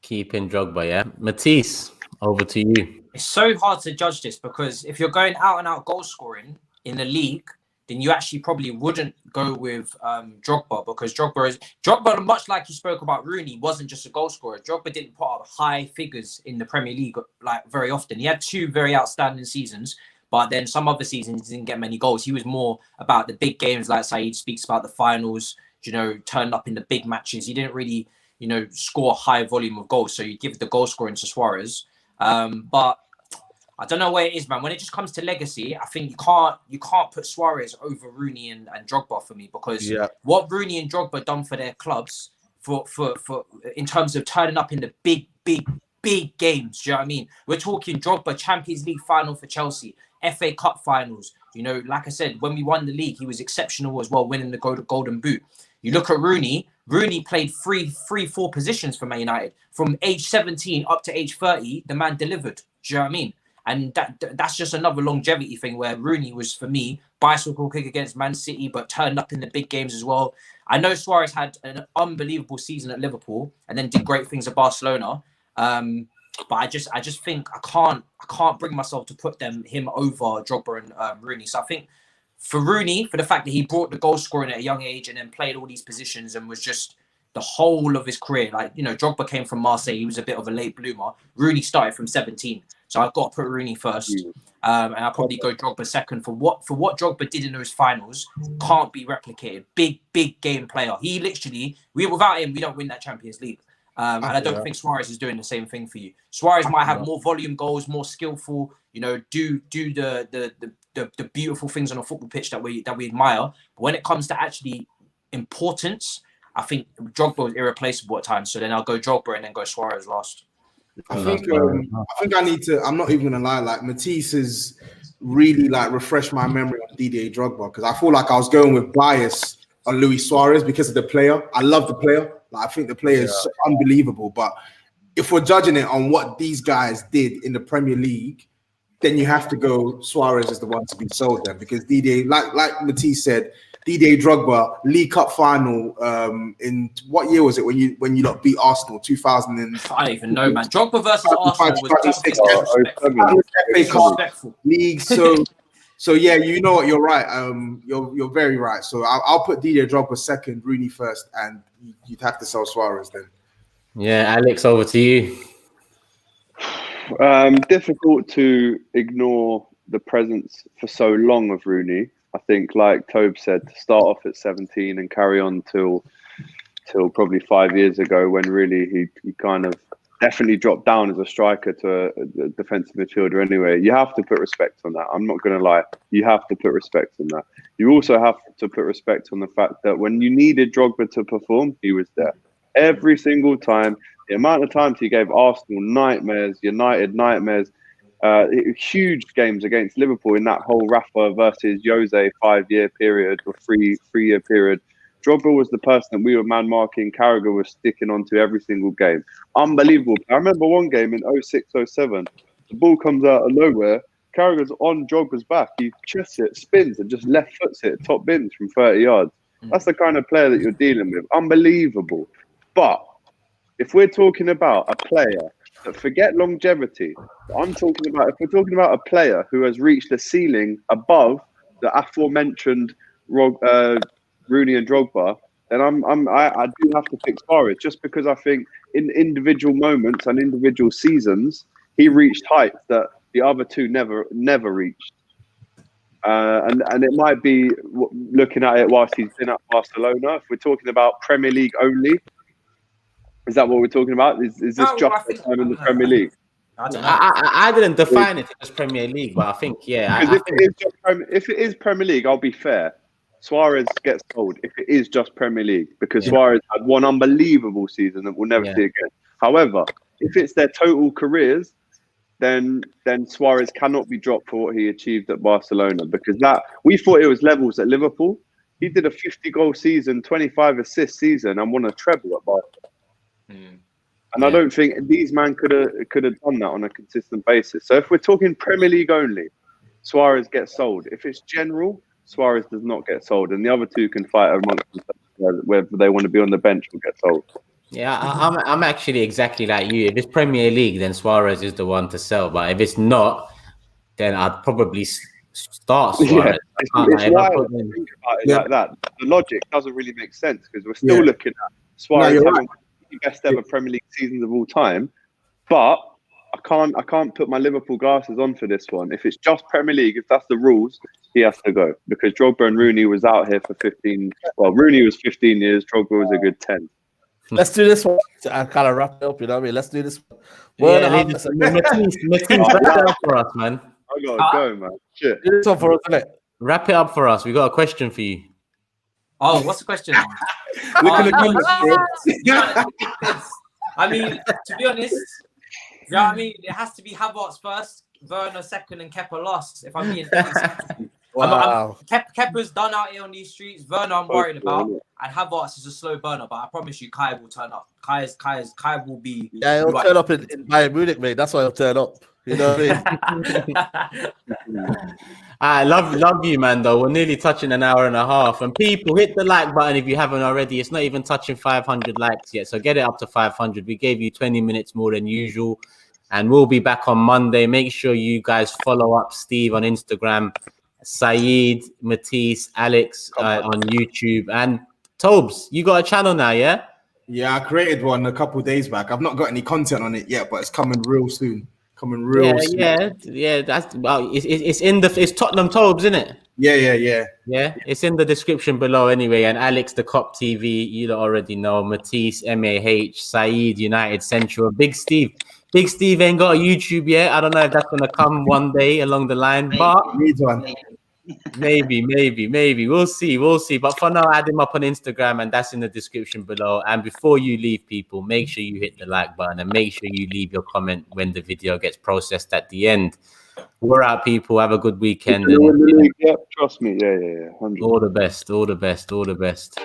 Keeping Drogba, yeah. Matisse, over to you. It's so hard to judge this because if you're going out and out goal scoring in the league, then you actually probably wouldn't go with Drogba because Drogba, much like you spoke about Rooney, wasn't just a goal scorer. Drogba didn't put up high figures in the Premier League like very often. He had 2 very outstanding seasons, but then some other seasons he didn't get many goals. He was more about the big games, like Saeed speaks about the finals, you know, turned up in the big matches. He didn't really, you know, score a high volume of goals. So you give the goal scoring to Suarez. But I don't know where it is, man. When it just comes to legacy, I think you can't put Suarez over Rooney and Drogba for me because what Rooney and Drogba done for their clubs for in terms of turning up in the big games. Do you know what I mean? We're talking Drogba Champions League final for Chelsea, FA Cup finals. You know, like I said, when we won the league, he was exceptional as well, winning the Golden Boot. You look at Rooney. Rooney played 4 positions for Man United from age 17 up to age 30. The man delivered. Do you know what I mean? And that's just another longevity thing where Rooney was, for me, bicycle kick against Man City, but turned up in the big games as well. I know Suarez had an unbelievable season at Liverpool and then did great things at Barcelona. But I just think I can't bring myself to put him over Drogba and Rooney. So I think for Rooney, for the fact that he brought the goal scoring at a young age and then played all these positions and was just the whole of his career. Like, you know, Drogba came from Marseille. He was a bit of a late bloomer. Rooney started from 17. So I've got to put Rooney first. And I'll probably go Drogba second. For what Drogba did in those finals can't be replicated. Big game player. He literally, without him, we don't win that Champions League. And I don't think Suarez is doing the same thing for you. Suarez might have more volume goals, more skillful, you know, do the beautiful things on a football pitch that we admire. But when it comes to actually importance, I think Drogba is irreplaceable at times. So then I'll go Drogba and then go Suarez last. I think I need to. I'm not even gonna lie. Like Matisse has really like refreshed my memory on Didier Drogba because I feel like I was going with bias on Luis Suarez because of the player. I love the player. Like I think the player is unbelievable. But if we're judging it on what these guys did in the Premier League, then you have to go Suarez is the one to be sold there because Didier, like Matisse said, Didier Drogba League Cup final. In what year was it when you lot beat Arsenal? 2000 and I don't even know, man. Drogba versus Arsenal was disrespectful. League. So yeah, you know what? You're right. You're very right. So I'll put Didier Drogba second, Rooney first, and you'd have to sell Suarez then. Yeah, Alex, over to you. Difficult to ignore the presence for so long of Rooney. I think, like TOBS said, to start off at 17 and carry on till probably 5 years ago, when really he kind of definitely dropped down as a striker to a defensive midfielder anyway. You have to put respect on that. I'm not going to lie. You have to put respect on that. You also have to put respect on the fact that when you needed Drogba to perform, he was there. Every single time. The amount of times he gave Arsenal nightmares, United nightmares, huge games against Liverpool in that whole Rafa versus Jose 5-year period or three-year period. Drogba was the person that we were man-marking. Carragher was sticking onto every single game. Unbelievable. I remember one game in 06-07. The ball comes out of nowhere. Carragher's on Drogba's back. He chests it, spins, and just left foots it, top bins from 30 yards. That's the kind of player that you're dealing with. Unbelievable. But if we're talking about a player that forget longevity, I'm talking about, if we're talking about a player who has reached a ceiling above the aforementioned Rooney and Drogba, then I do have to pick Suarez, just because I think in individual moments and individual seasons he reached heights that the other two never reached. And it might be looking at it whilst he's been at Barcelona. If we're talking about Premier League only, is that what we're talking about? Is this just the time in the Premier League? I didn't define it as Premier League, but I think, yeah. If it is Premier League, I'll be fair. Suarez gets sold if it is just Premier League, because Suarez had one unbelievable season that we'll never see again. However, if it's their total careers, then Suarez cannot be dropped for what he achieved at Barcelona, because that we thought it was levels at Liverpool. He did a 50-goal season, 25-assist season, and won a treble at Barcelona. And I don't think these men could have done that on a consistent basis. So if we're talking Premier League only, Suarez gets sold. If it's general, Suarez does not get sold, and the other two can fight amongst themselves whether they want to be on the bench or get sold. Yeah, I'm actually exactly like you. If it's Premier League, then Suarez is the one to sell. But if it's not, then I'd probably start Suarez. It's wild to think about it like that. The logic doesn't really make sense, because we're still looking at Suarez having the best ever Premier League seasons of all time. But I can't put my Liverpool glasses on for this one. If it's just Premier League, if that's the rules, he has to go, because Drogba and Rooney was out here for 15. Well, Rooney was 15 years. Drogba was a good 10. Let's do this one. I kind of wrap it up, you know what I mean? Let's do this one. Matisse, wrap it up for us, man. I gotta go, man. Shit. Do this one for us, isn't it? Wrap it up for us. We got a question for you. Oh, what's the question? I mean, to be honest, you know what I mean? It has to be Havertz first, Werner second, and Kepa last. If I'm being Wow. Kepa's done out here on these streets. Werner, I'm worried about, and Havertz is a slow burner. But I promise you, Kai will turn up. Kai will be. Yeah, he'll turn up in Bayern Munich, mate. That's why he'll turn up. You know what I mean? I love you, man. Though we're nearly touching an hour and a half, and people, hit the like button if you haven't already. It's not even touching 500 likes yet, so get it up to 500. We gave you 20 minutes more than usual, and we'll be back on Monday. Make sure you guys follow up Steve on Instagram, SAEED, Matisse, Alex on YouTube, and TOBS. You got a channel now, yeah? Yeah, I created one a couple of days back. I've not got any content on it yet, but it's coming real soon. That's it's Tottenham TOBS, isn't it? Yeah. It's in the description below anyway. And Alex, the Kop TV, you already know. Matisse, MAH, SAEED, United Central. Big Steve ain't got a YouTube yet. I don't know if that's gonna come one day along the line, but needs one. Maybe. We'll see. But for now, add him up on Instagram, and that's in the description below. And before you leave, people, make sure you hit the like button and make sure you leave your comment when the video gets processed at the end. We're out, people. Have a good weekend. Yeah, trust me. Yeah. 100%. All the best.